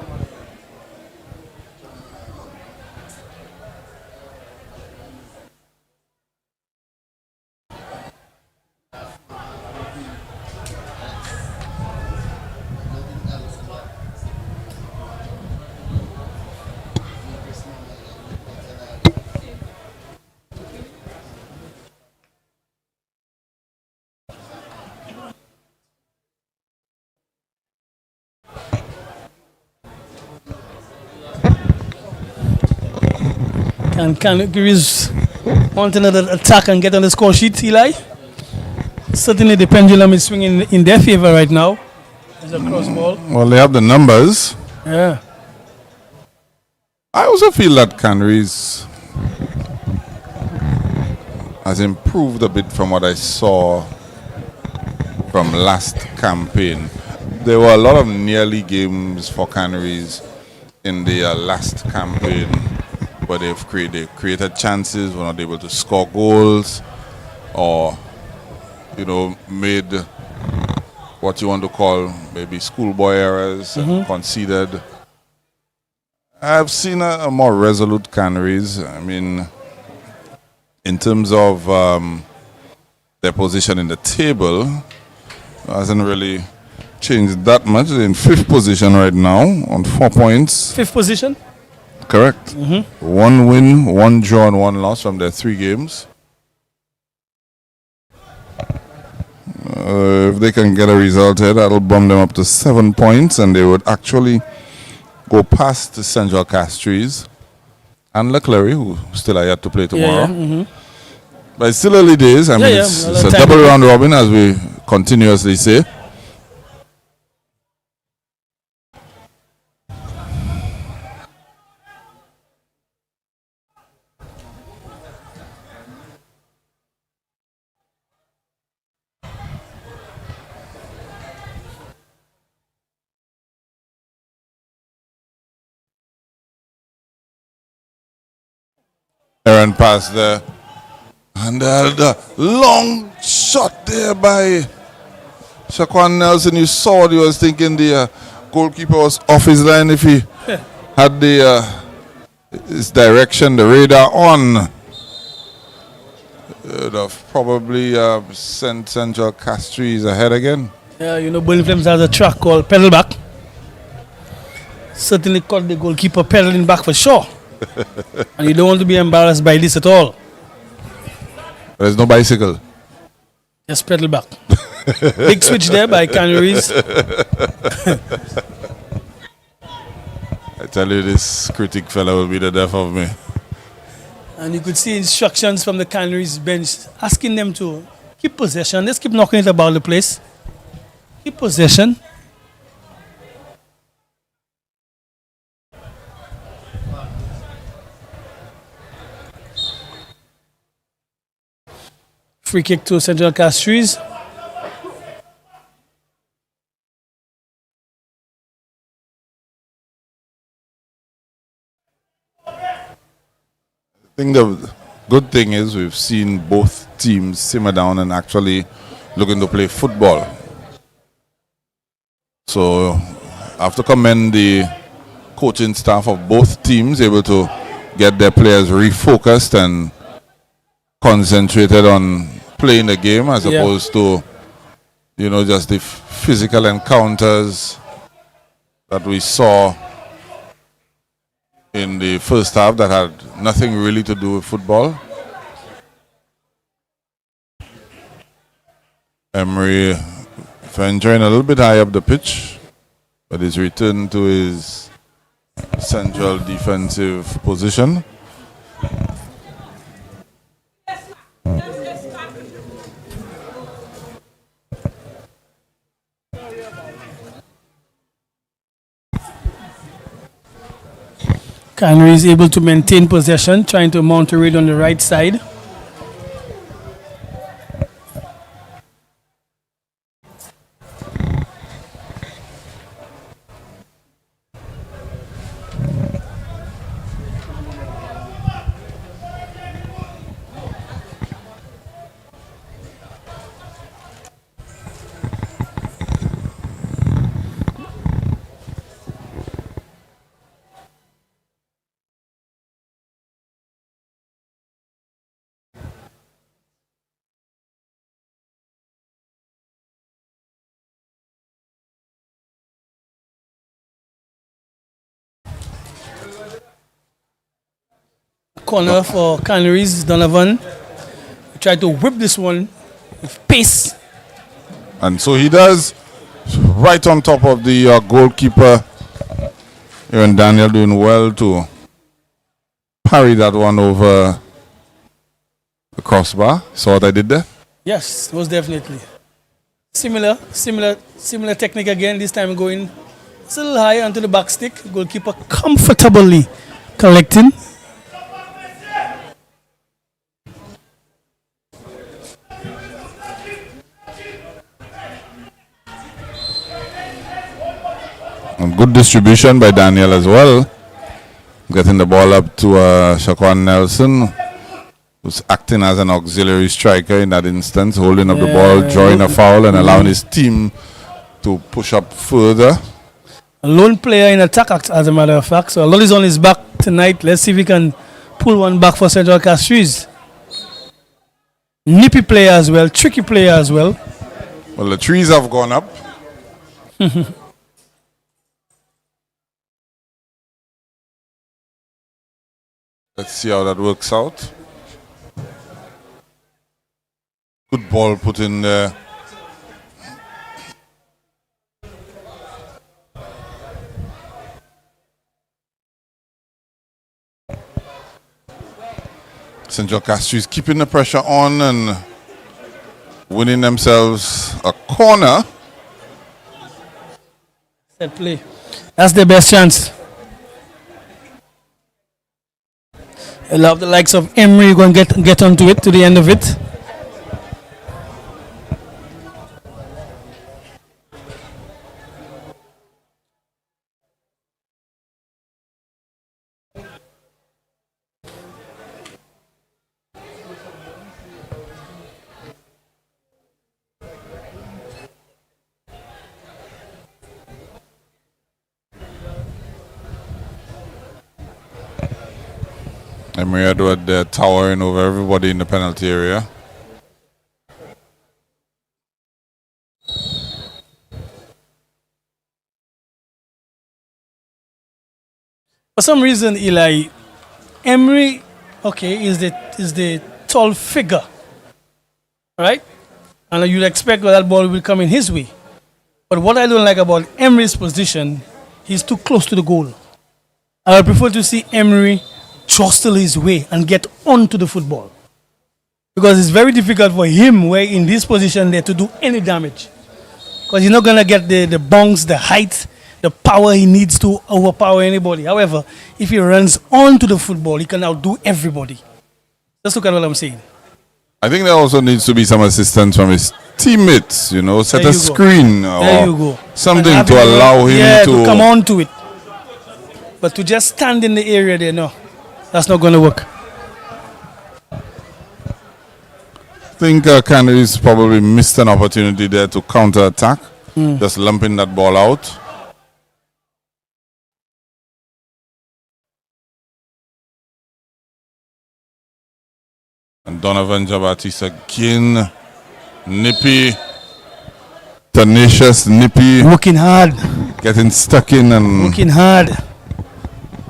And Canaries want another attack and get on the score sheet, Eli? Certainly the pendulum is swinging in their favor right now. There's a cross ball. Well, they have the numbers. Yeah. I also feel that Canaries has improved a bit from what I saw from last campaign. There were a lot of nearly games for Canaries in the last campaign where they created chances, were not able to score goals, or made what you want to call maybe schoolboy errors and conceded. I've seen a more resolute Canaries. I mean, in terms of their position in the table, hasn't really changed that much. They're in 5th position right now on 4 points. 5th position? Correct. 1 win, 1 draw, and 1 loss from their 3 games. If they can get a result here, that'll bump them up to 7 points, and they would actually go past the Central Castries and Leclerc, who still are yet to play tomorrow. But it's still early days. I mean, it's a double round robin, as we continuously say. Aaron pass there. And the long shot there by Shaquan Nelson. You saw what he was thinking. The goalkeeper was off his line. If he had his direction, the radar on, would have probably sent Central Castries ahead again. Yeah, Burning Flames has a track called pedal back. Certainly caught the goalkeeper pedaling back for sure. And you don't want to be embarrassed by this at all. There's no bicycle. Just pedal back. Big switch there by Canaries. I tell you, this critic fella will be the death of me. And you could see instructions from the Canaries bench asking them to keep possession. Let's keep knocking it about the place. Keep possession. Free kick to Central Castries. I think the good thing is we've seen both teams simmer down and actually looking to play football. So I have to commend the coaching staff of both teams, able to get their players refocused and concentrated on playing the game as opposed to, just the physical encounters that we saw in the first half that had nothing really to do with football. Emery venturing a little bit high up the pitch, but he's returned to his central defensive position. Canaries able to maintain possession, trying to mount a raid on the right side. Corner for Canaries. Donovan tried to whip this one with pace. And so he does, right on top of the goalkeeper. And Daniel doing well to parry that one over the crossbar. Saw what I did there? Yes, most definitely. Similar technique again, this time going a little high onto the back stick. Goalkeeper comfortably collecting. And good distribution by Daniel as well. Getting the ball up to Shaquan Nelson, who's acting as an auxiliary striker in that instance, holding up the ball, drawing a foul, and allowing his team to push up further. A lone player in attack, as a matter of fact. So Lol is on his back tonight. Let's see if we can pull one back for Central Castries. Nippy player as well, tricky player as well. Well, the trees have gone up. Let's see how that works out. Good ball put in there. Central Castries keeping the pressure on and winning themselves a corner. Set play. That's the best chance. I love the likes of Emery going to get onto it to the end of it. Emery Edward there towering over everybody in the penalty area. For some reason, Eli, Emery, okay, is the tall figure, right? And you'd expect that ball will come in his way. But what I don't like about Emery's position, he's too close to the goal. I would prefer to see Emery jostle his way and get onto the football. Because it's very difficult for him, where in this position there, to do any damage. Because he's not going to get the bounce, the height, the power he needs to overpower anybody. However, if he runs onto the football, he can outdo everybody. Just look at what I'm saying. I think there also needs to be some assistance from his teammates, you know, set There a you go. screen There or you go. something And to have allow him to come on to it. But to just stand in the area there, no, that's not going to work. I think Canaries probably missed an opportunity there to counter-attack, just lumping that ball out. And Donovan Jabatis again, nippy, tenacious, nippy, Working hard. getting stuck in and Working hard.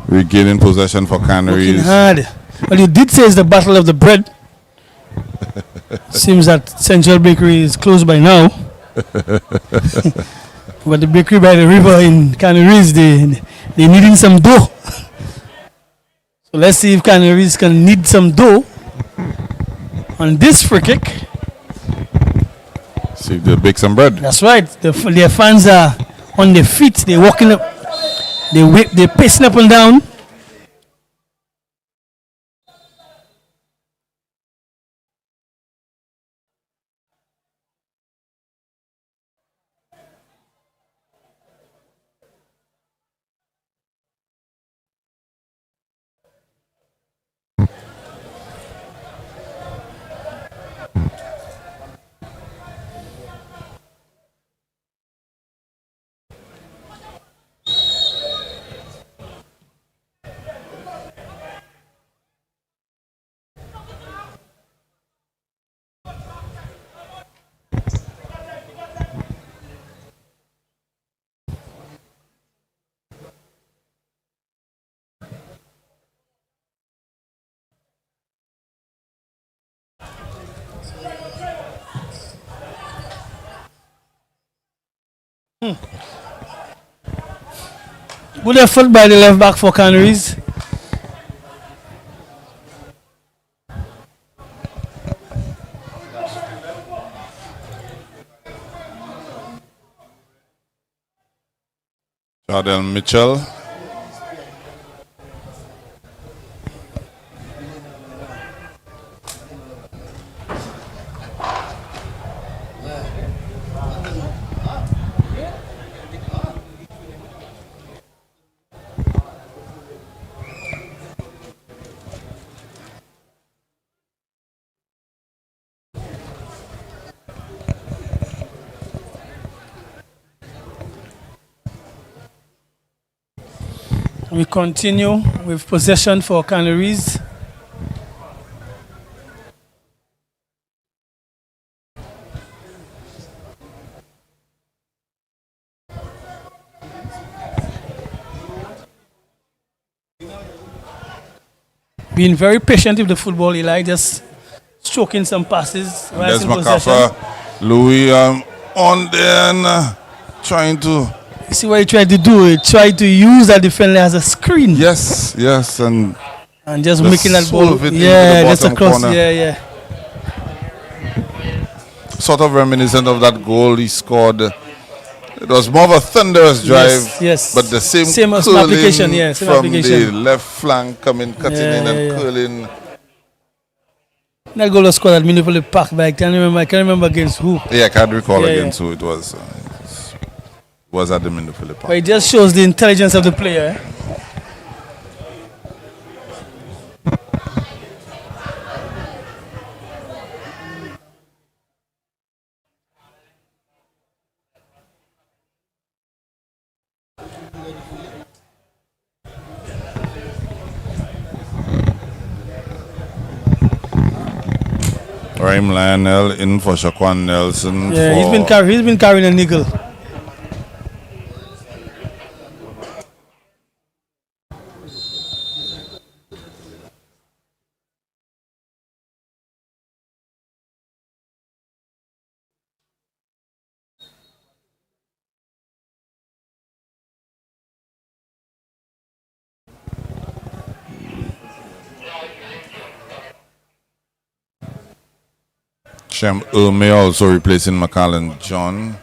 regaining possession for Working Canaries. hard. Well, you did say it's the battle of the bread. Seems that Central Bakery is closed by now. But the bakery by the river in Canaries, they needing some dough. So let's see if Canaries can knead some dough on this free kick. See if they bake some bread. That's right. Their fans are on their feet. They're walking up. They're pacing up and down. Good effort by the left back for Canaries. Jardel Mitchell. We continue with possession for Canaries. Being very patient with the football, Eli, just stroking some passes. while There's in possession. MacArthur, Louis on there and trying to. You see what he tried to do? He tried to use that defender as a screen. Yes, and And just the making that ball. swerve it into Yeah, the that's bottom across. corner. Yeah. sort of reminiscent of that goal he scored. It was more of a thunderous drive, Yes. but the same as curling application, yeah, same from application. the left flank coming, cutting in and curling. That goal was scored at Minneapolis Park, but I can't remember against who. Yeah, I can't recall Yeah, against who it was. It was at the Minneapolis Park. But it just shows the intelligence of the player. Raheem Lionel in for Shaquan Nelson. Yeah, for he's been carrying a nickel. Shem May also replacing McAllen John.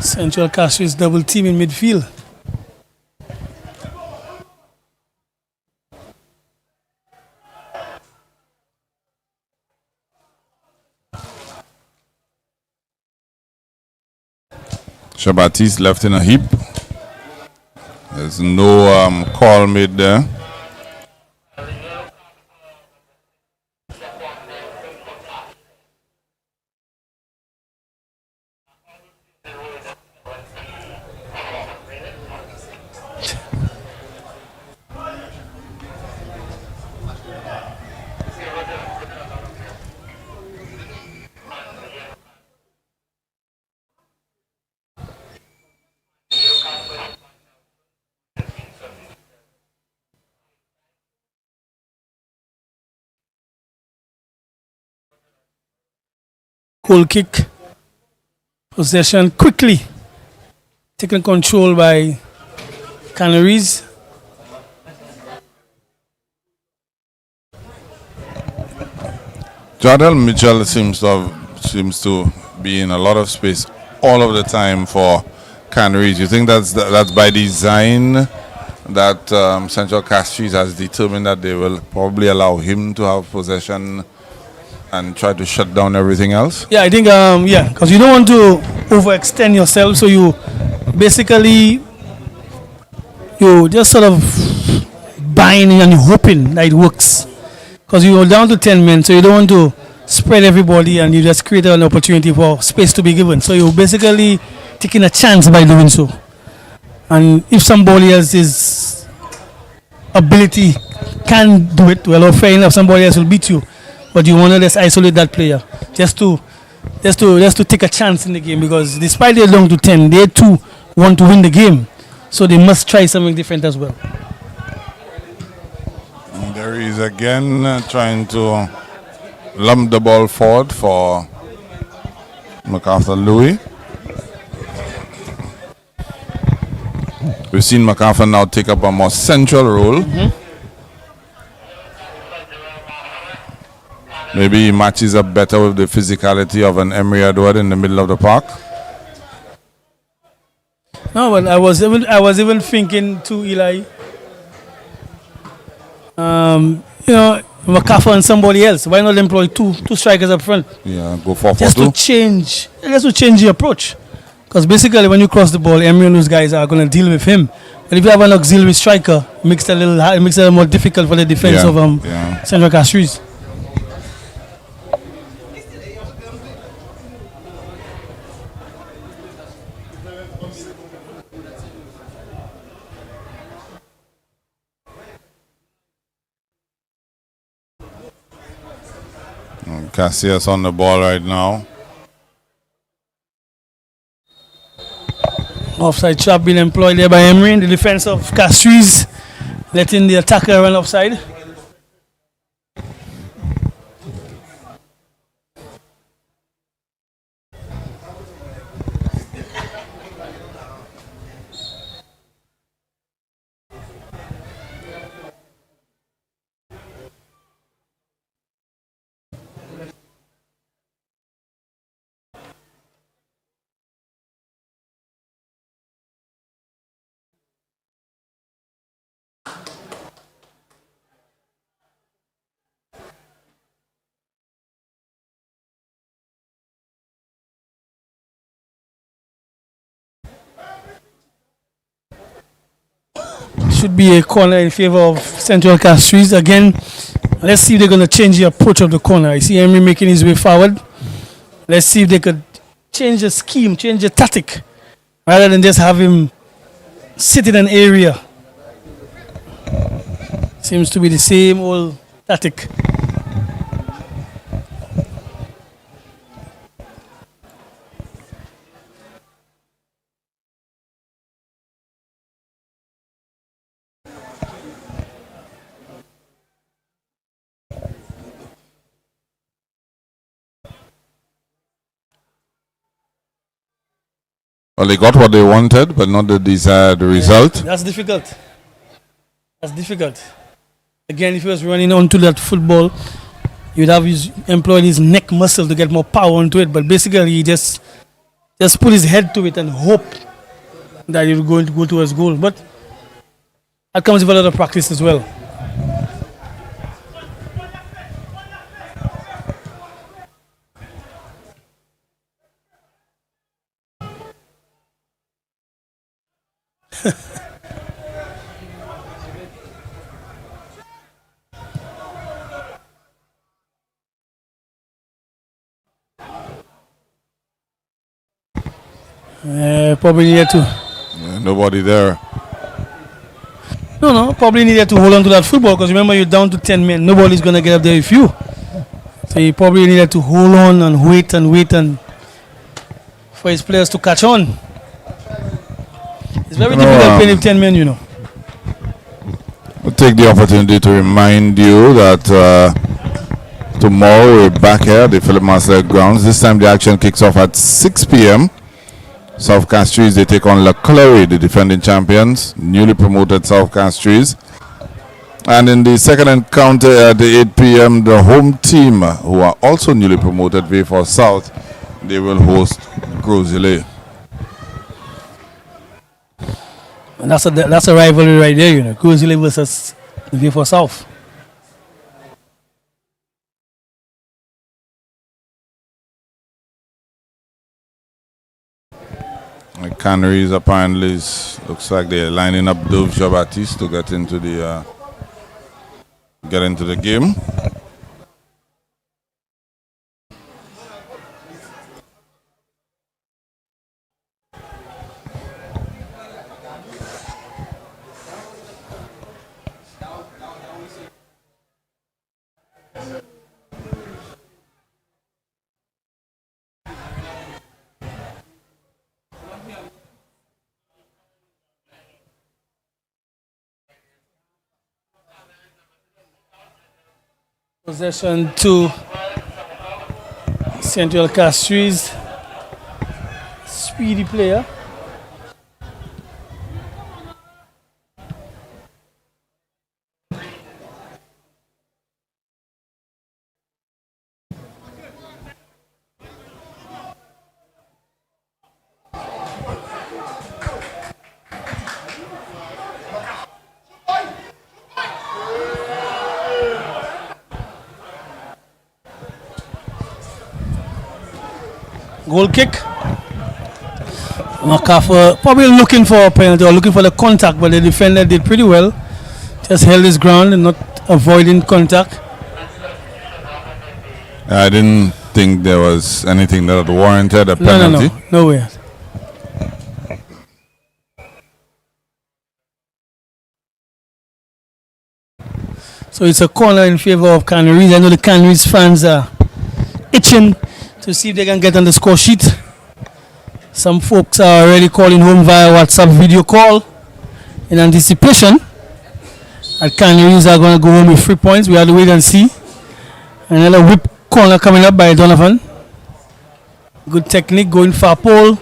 Central Castries double team in midfield. Shabatis left in a heap. There's no call made there. Goal kick. Possession quickly. Taken control by Canaries. Jardel Mitchell seems to be in a lot of space all of the time for Canaries. You think that's by design, that Central Castries has determined that they will probably allow him to have possession and try to shut down everything else? Yeah, I think because you don't want to overextend yourself, so you basically just sort of buying and you're hoping that it works. Because you're down to 10 men, so you don't want to spread everybody and you just create an opportunity for space to be given. So you're basically taking a chance by doing so. And if somebody else's ability can do it, well, or fair enough, somebody else will beat you. But you want to just isolate that player just to take a chance in the game, because despite they're down to 10, they too want to win the game. So they must try something different as well. There he is again trying to lump the ball forward for MacArthur Louis. We've seen MacArthur now take up a more central role. Maybe he matches up better with the physicality of an Emery Edward in the middle of the park. No, but I was even thinking too, Eli. Makafa and somebody else. Why not employ two strikers up front? Yeah, go for Just to change the approach. Because basically, when you cross the ball, Emery and those guys are going to deal with him. But if you have an auxiliary striker, it makes it a little more difficult for the defense of Central Castries. Cassius on the ball right now. Offside trap being employed there by Emery in the defense of Castries, letting the attacker run offside. Should be a corner in favor of Central Castries. Again, let's see if they're going to change the approach of the corner. I see Emery making his way forward. Let's see if they could change the scheme, change the tactic, rather than just have him sit in an area. Seems to be the same old tactic. Well, they got what they wanted, but not the desired result. That's difficult. That's difficult. Again, if he was running onto that football, you'd have employed his neck muscle to get more power onto it. But basically, he just put his head to it and hope that he would going to go towards goal. But that comes with a lot of practice as well. Probably needed to. Yeah, nobody there. No, probably needed to hold on to that football because remember you're down to 10 men. Nobody's going to get up there with you. So he probably needed to hold on and wait and for his players to catch on. It's very difficult playing with 10 men, you know. We'll take the opportunity to remind you that tomorrow we're back here at the Philip Master grounds. This time the action kicks off at 6 p.m. South Castries, they take on Canaries, the defending champions, newly promoted South Castries. And in the second encounter at the 8 p.m., the home team, who are also newly promoted, V4 South, they will host Grosile. And that's a rivalry right there, you know. Grosile versus V4 South. The Canaries apparently looks like they're lining up Dove Jean-Baptiste to get into the game. Possession to Central Castries. Speedy player. Goal kick. McCarthy probably looking for a penalty or looking for the contact, but the defender did pretty well. Just held his ground and not avoiding contact. I didn't think there was anything that warranted a penalty. No way. So it's a corner in favor of Canaries. I know the Canaries fans are itching to see if they can get on the score sheet. Some folks are already calling home via WhatsApp video call in anticipation. And Canaries are going to go home with 3 points. We have to wait and see. Another whip corner coming up by Donovan. Good technique going far pole.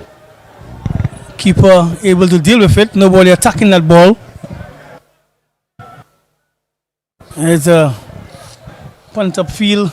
Keeper able to deal with it. Nobody attacking that ball. It's a punt up field.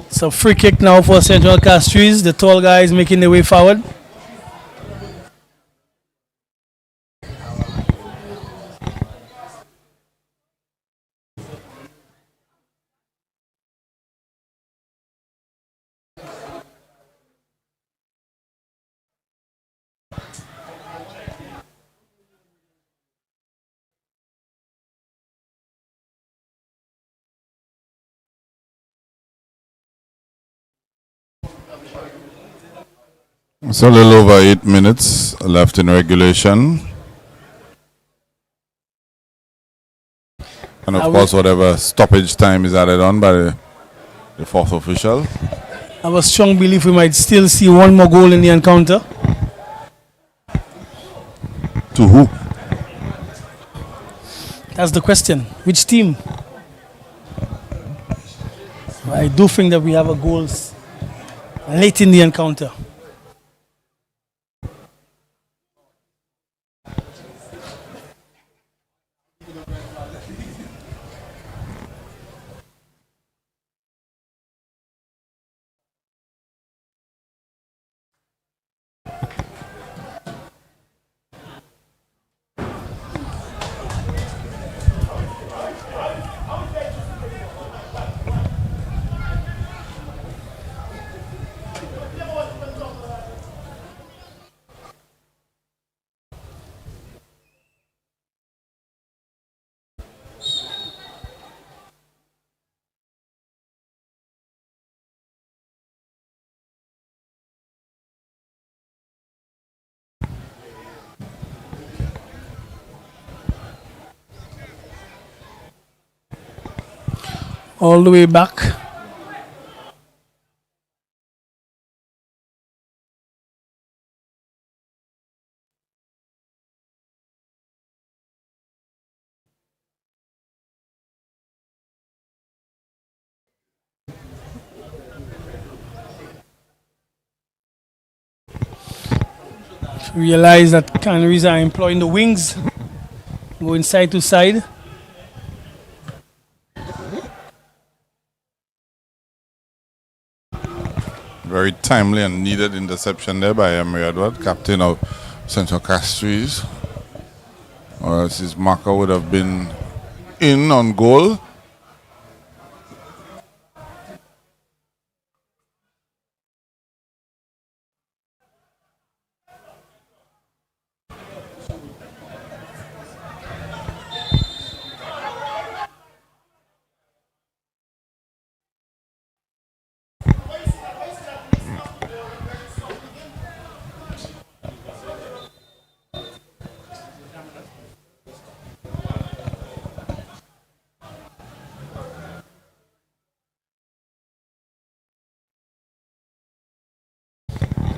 So free kick now for Central Castries. The tall guys making their way forward. It's a little over 8 minutes left in regulation. And of course, whatever stoppage time is added on by the fourth official. I have a strong belief we might still see one more goal in the encounter. To who? That's the question. Which team? I do think that we have a goal late in the encounter. All the way back. Realize that Canaries are employing the wings, going side to side. Very timely and needed interception there by Emery Edward, captain of Central Castries. Or else his marker would have been in on goal.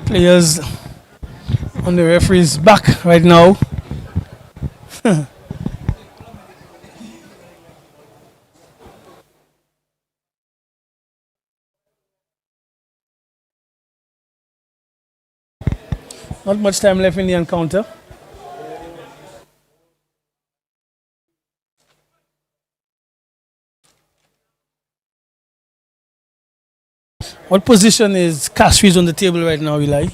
Players on the referee's back right now. Not much time left in the encounter. What position is Castries on the table right now, Eli?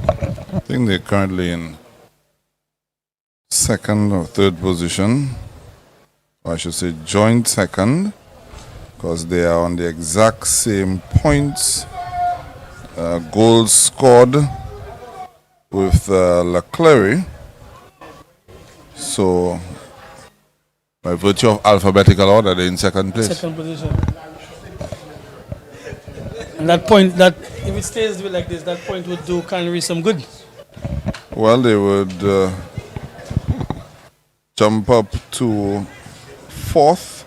I think they're currently in second or third position. Or I should say joint second, because they are on the exact same points. Goals scored with Leclerc. So, by virtue of alphabetical order, they're in second place. Second position. And that point, that if it stays like this, that point would do Canaries some good. Well, they would jump up to fourth,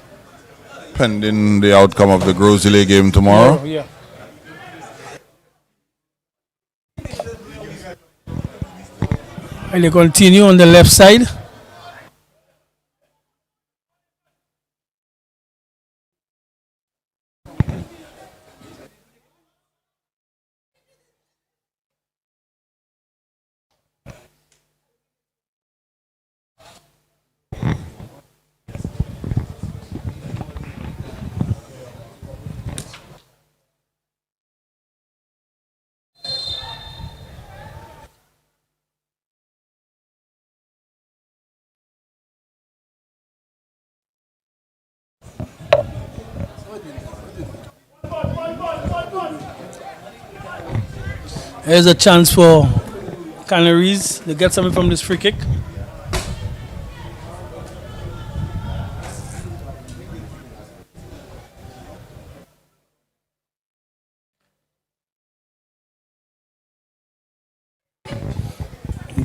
pending the outcome of the Grosile game tomorrow. Oh, yeah. And they continue on the left side. There's a chance for Canaries to get something from this free kick.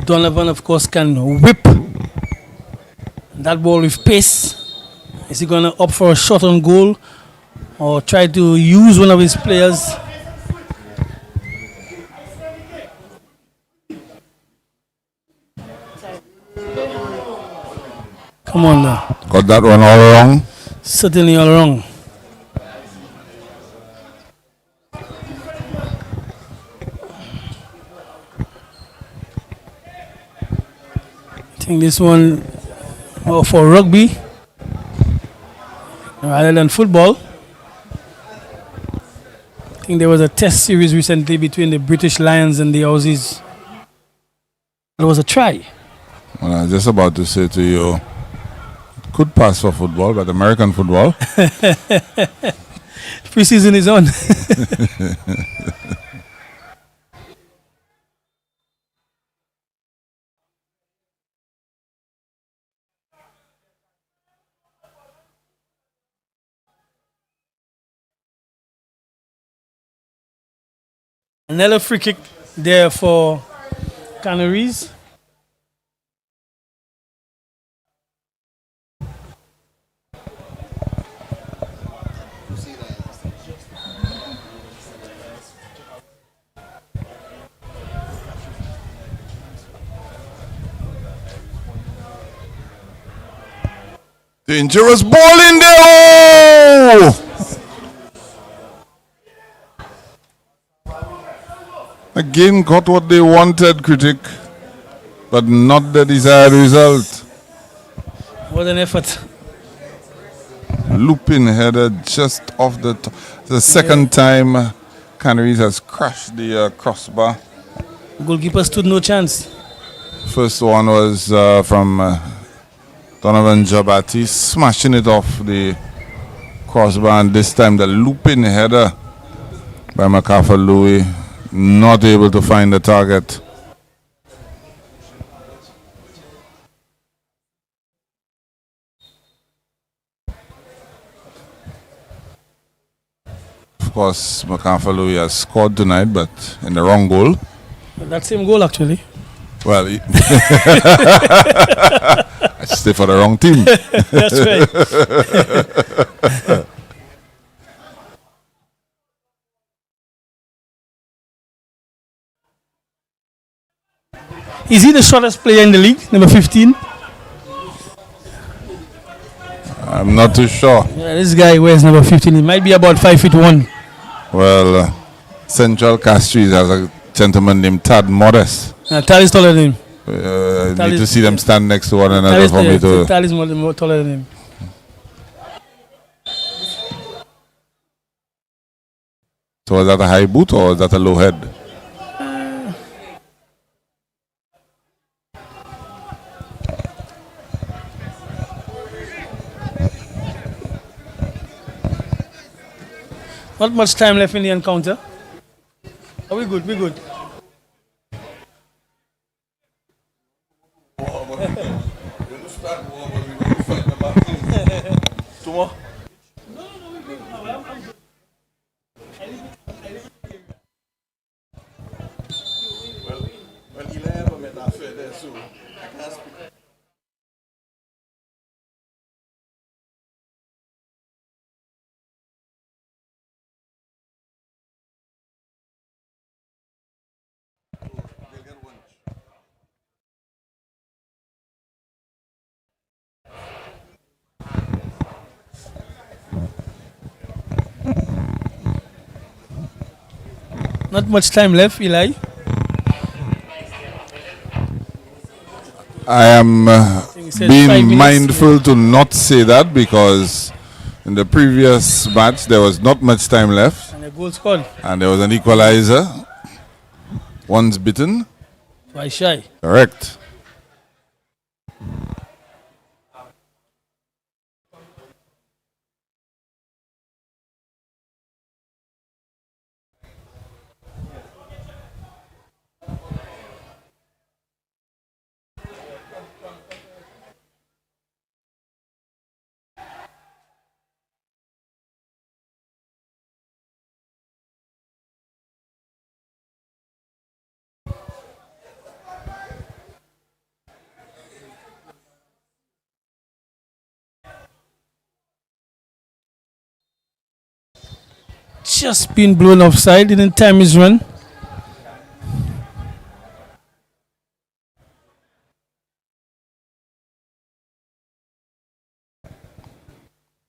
Donovan, of course, can whip that ball with pace. Is he going to opt for a shot on goal or try to use one of his players? Come on now. Got that one all wrong. Certainly all wrong. I think this one for rugby rather than football. I think there was a test series recently between the British Lions and the Aussies. It was a try. Well, I was just about to say to you, could pass for football, but American football. Preseason is on. Another free kick there for Canaries. Dangerous ball in there. Oh! Again, got what they wanted, critic, but not the desired result. What an effort. Looping header just off the top. The second time Canaries has crashed the crossbar. Goalkeeper stood no chance. First one was from Donovan Jabati smashing it off the crossbar, and this time the looping header by MacArthur Louis, not able to find the target. Of course, MacArthur Louis has scored tonight, but in the wrong goal. That same goal, actually. Well, I stay for the wrong team. That's right. Is he the shortest player in the league, number 15? I'm not too sure. Yeah, this guy wears number 15. He might be about 5'1". Well, Central Castries has a gentleman named Tad Modest. Tal is taller than him. Need to see them stand next to one another for me to. Tal is more taller than him. So was that a high boot or was that a low head? Not much time left in the encounter. Are we good? We good. Two more. Well, he never met that fair there, so I can't speak. Not much time left, Eli. I am He said 5 being minutes. mindful to not say that because in the previous match there was not much time left And a goal scored. and there was an equalizer. Once bitten. Twice shy. Correct. Just been blown offside, and time is run.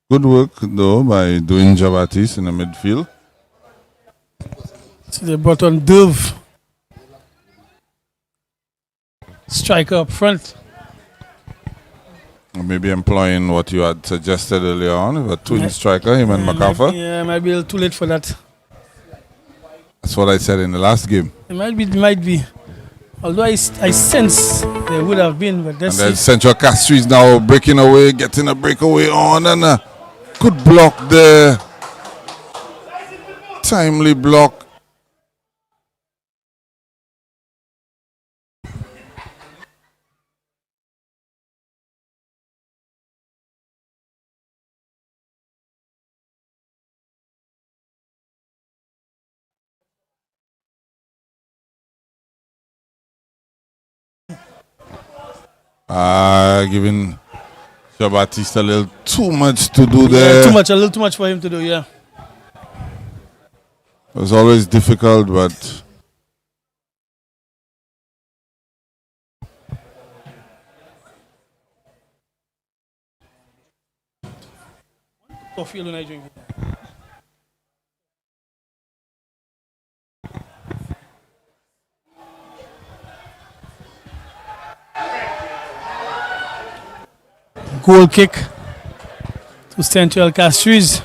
Good work though by doing Jabatis in the midfield. So they brought on Dove. Striker up front. Maybe employing what you had suggested earlier on, a twin striker, him and MacArthur. Might be a little too late for that. That's what I said in the last game. It might be. Although I sense there would have been, but And that's then it. Central Castries now breaking away, getting a breakaway on, and a good block there. Timely block. Giving Jean-Baptiste a little too much to do there. Too much, a little too much for him to do, yeah. It was always difficult, but Coffee alone I drink. Goal kick to Central Castries.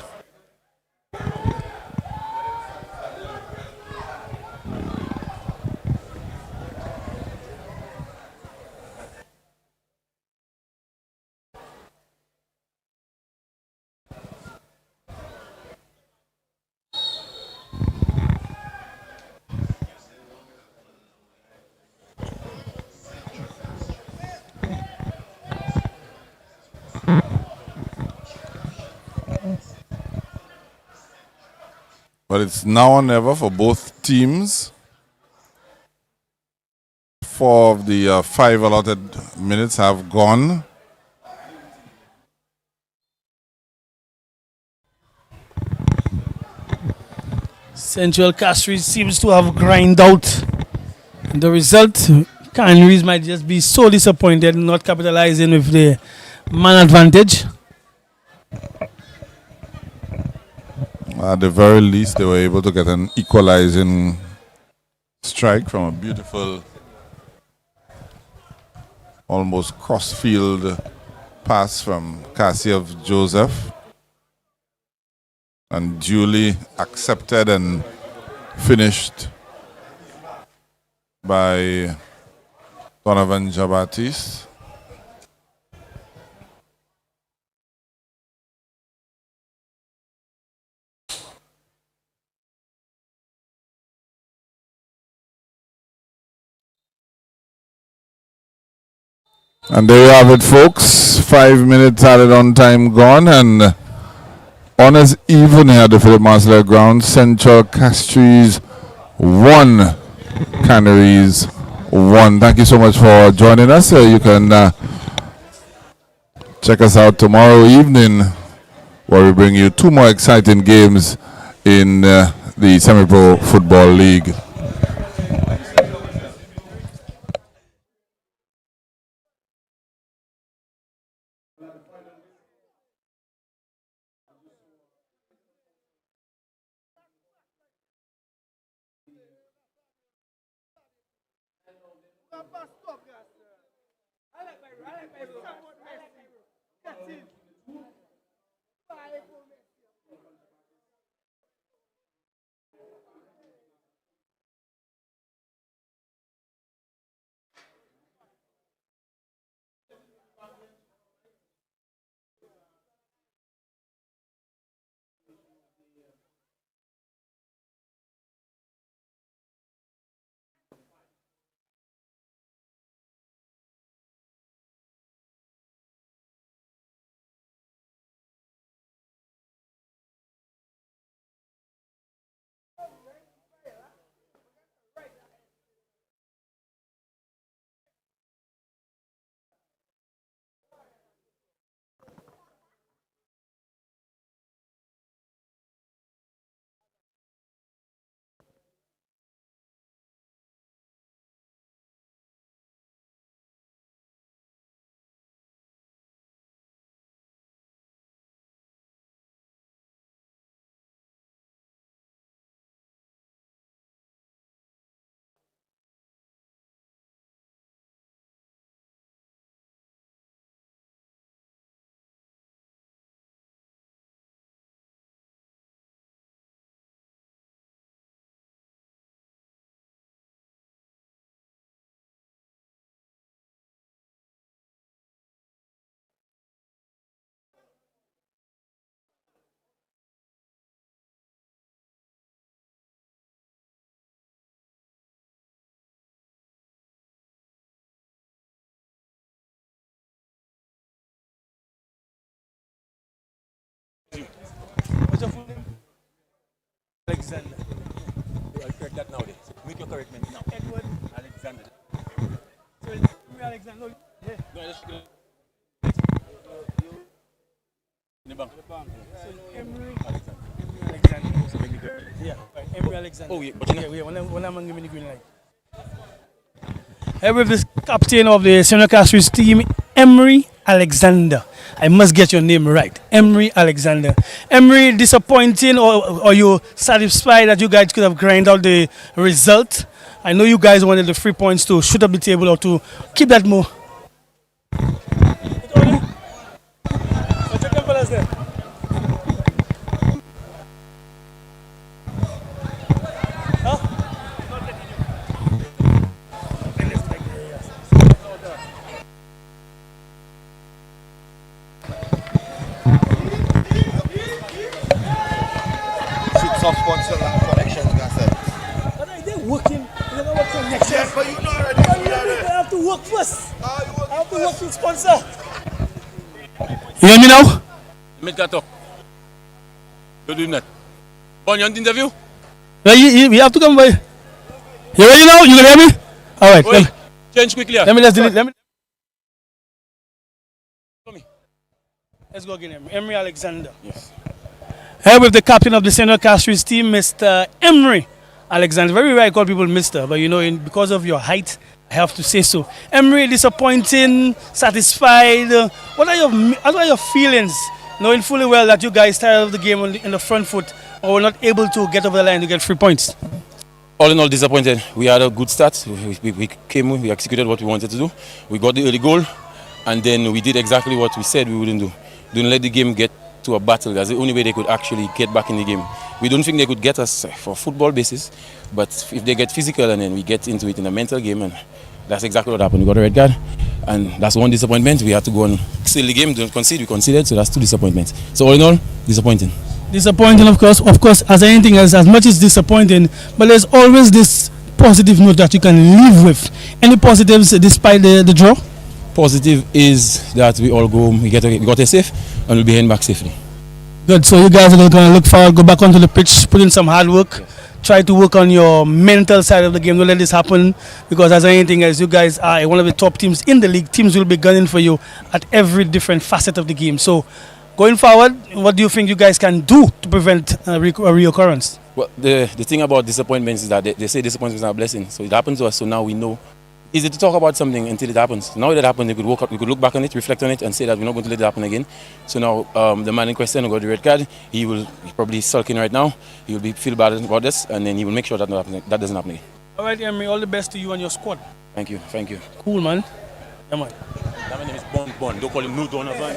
But it's now or never for both teams. 4 of the 5 allotted minutes have gone. Central Castries seems to have grind out the result. Canaries might just be so disappointed not capitalizing with the man advantage. At the very least, they were able to get an equalizing strike from a beautiful, almost cross-field pass from Cassie Joseph. And duly accepted and finished by Donovan Jabatis. And there you have it, folks. 5 minutes added on time gone, and honors even here at the Philip Marsler ground. Central Castries 1, Canaries 1. Thank you so much for joining us. You can check us out tomorrow evening, where we bring you 2 more exciting games in the Semi-Pro Football League. What's your full name? Alexander. I'll correct that nowadays. Make your correctment now. Edward Alexander. So it's Alexander. Yeah. No, that's good. In the bank. So it's Emery Alexander. So make me correct. Yeah. Right. Emery Alexander. Oh yeah. But yeah. When I'm giving the green light. Here with the captain of the Senior Castries team, Emery Alexander. I must get your name right. Emery Alexander. Emery, disappointing, or are you satisfied that you guys could have grinded out the result? I know you guys wanted the 3 points to shoot up the table or to keep that more. Soft sponsor connections, They're working. They're not working next year. yes, but you know already. I have to work first. I have to work with sponsor. You hear me now? Medgato. You're doing that. On your interview? Yeah, you have to come by. You ready now? You can hear me? All right. Wait, change quickly. Let me just delete. Let's go again, Emery Alexander. Yes. Here with the captain of the Senior Castries team, Mr. Emery Alexander. Very rare I call people Mr., but you know, because of your height, I have to say so. Emery, disappointing, satisfied. What are your feelings, knowing fully well that you guys started off the game in the front foot, or were not able to get over the line to get 3 points? All in all, disappointed. We had a good start. We came, we executed what we wanted to do. We got the early goal, and then we did exactly what we said we wouldn't do. Didn't let the game get to a battle. That's the only way they could actually get back in the game. We don't think they could get us for football basis, but if they get physical and then we get into it in a mental game, and that's exactly what happened. We got a red card, and that's one disappointment. We had to go and seal the game, don't concede, we conceded, so that's 2 disappointments. So all in all, disappointing. Disappointing, of course, as anything else, as much as disappointing, but there's always this positive note that you can live with. Any positives despite the draw? Positive is that we all go home, we got here safe, and we'll be heading back safely. Good, so you guys are going to look forward, go back onto the pitch, put in some hard work, try to work on your mental side of the game, don't let this happen, because as anything else, you guys are one of the top teams in the league. Teams will be gunning for you at every different facet of the game. So going forward, what do you think you guys can do to prevent a reoccurrence? Well, the thing about disappointments is that they say disappointments are a blessing. So it happened to us, so now we know. Easy to talk about something until it happens. Now that it happened, we could look back on it, reflect on it, and say that we're not going to let it happen again. So now the man in question who got the red card, he's probably sulking right now. He will feel bad about this, and then he will make sure that doesn't happen again. All right, Emery, all the best to you and your squad. Thank you. Cool, man. Yeah, man. That name is Bon. Don't call him New Donovan.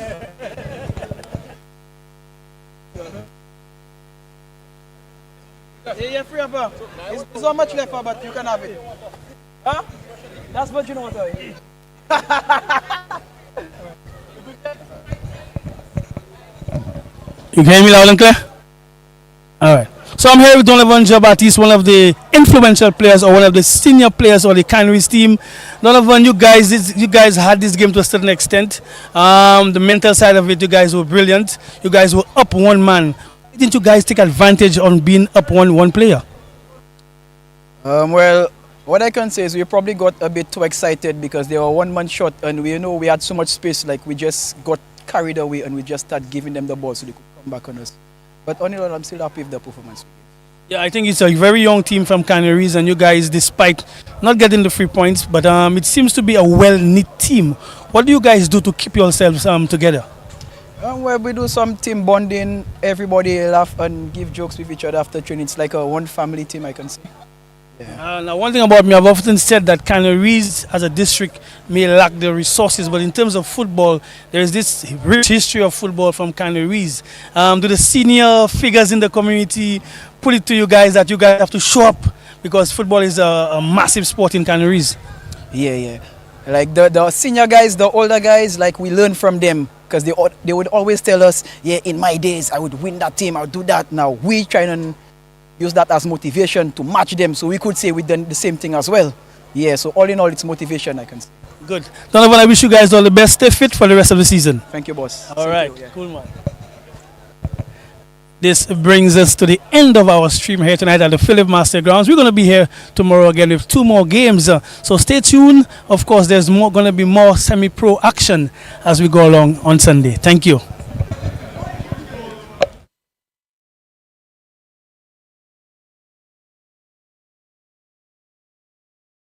Yeah, free up. It's not much left, but you can have it. Huh? That's what you know what I mean. You can hear me loud and clear? All right. So I'm here with Donovan Jabatis, one of the influential players or one of the senior players of the Canaries team. Donovan, you guys had this game to a certain extent. The mental side of it, you guys were brilliant. You guys were up one man. Didn't you guys take advantage on being up one player? Well, what I can say is we probably got a bit too excited because they were 1 man short, and we had so much space, like we just got carried away and we just started giving them the ball so they could come back on us. But on the whole, I'm still happy with the performance. Yeah, I think it's a very young team from Canaries, and you guys, despite not getting the 3 points, but it seems to be a well-knit team. What do you guys do to keep yourselves together? Well, we do some team bonding. Everybody laugh and give jokes with each other after training. It's like a one family team, I can say. Yeah. Now, one thing about me, I've often said that Canaries as a district may lack the resources, but in terms of football, there is this rich history of football from Canaries. Do the senior figures in the community put it to you guys that you guys have to show up because football is a massive sport in Canaries? Yeah. Like the senior guys, the older guys, like we learn from them because they would always tell us, yeah, in my days, I would win that team, I would do that. Now we try and use that as motivation to match them, so we could say we've done the same thing as well. Yeah, so all in all, it's motivation, I can say. Good. Donovan, I wish you guys all the best. Stay fit for the rest of the season. Thank you, boss. All right, cool, man. This brings us to the end of our stream here tonight at the Philip Master Grounds. We're going to be here tomorrow again with 2 more games. So stay tuned. Of course, there's going to be more semi-pro action as we go along on Sunday. Thank you.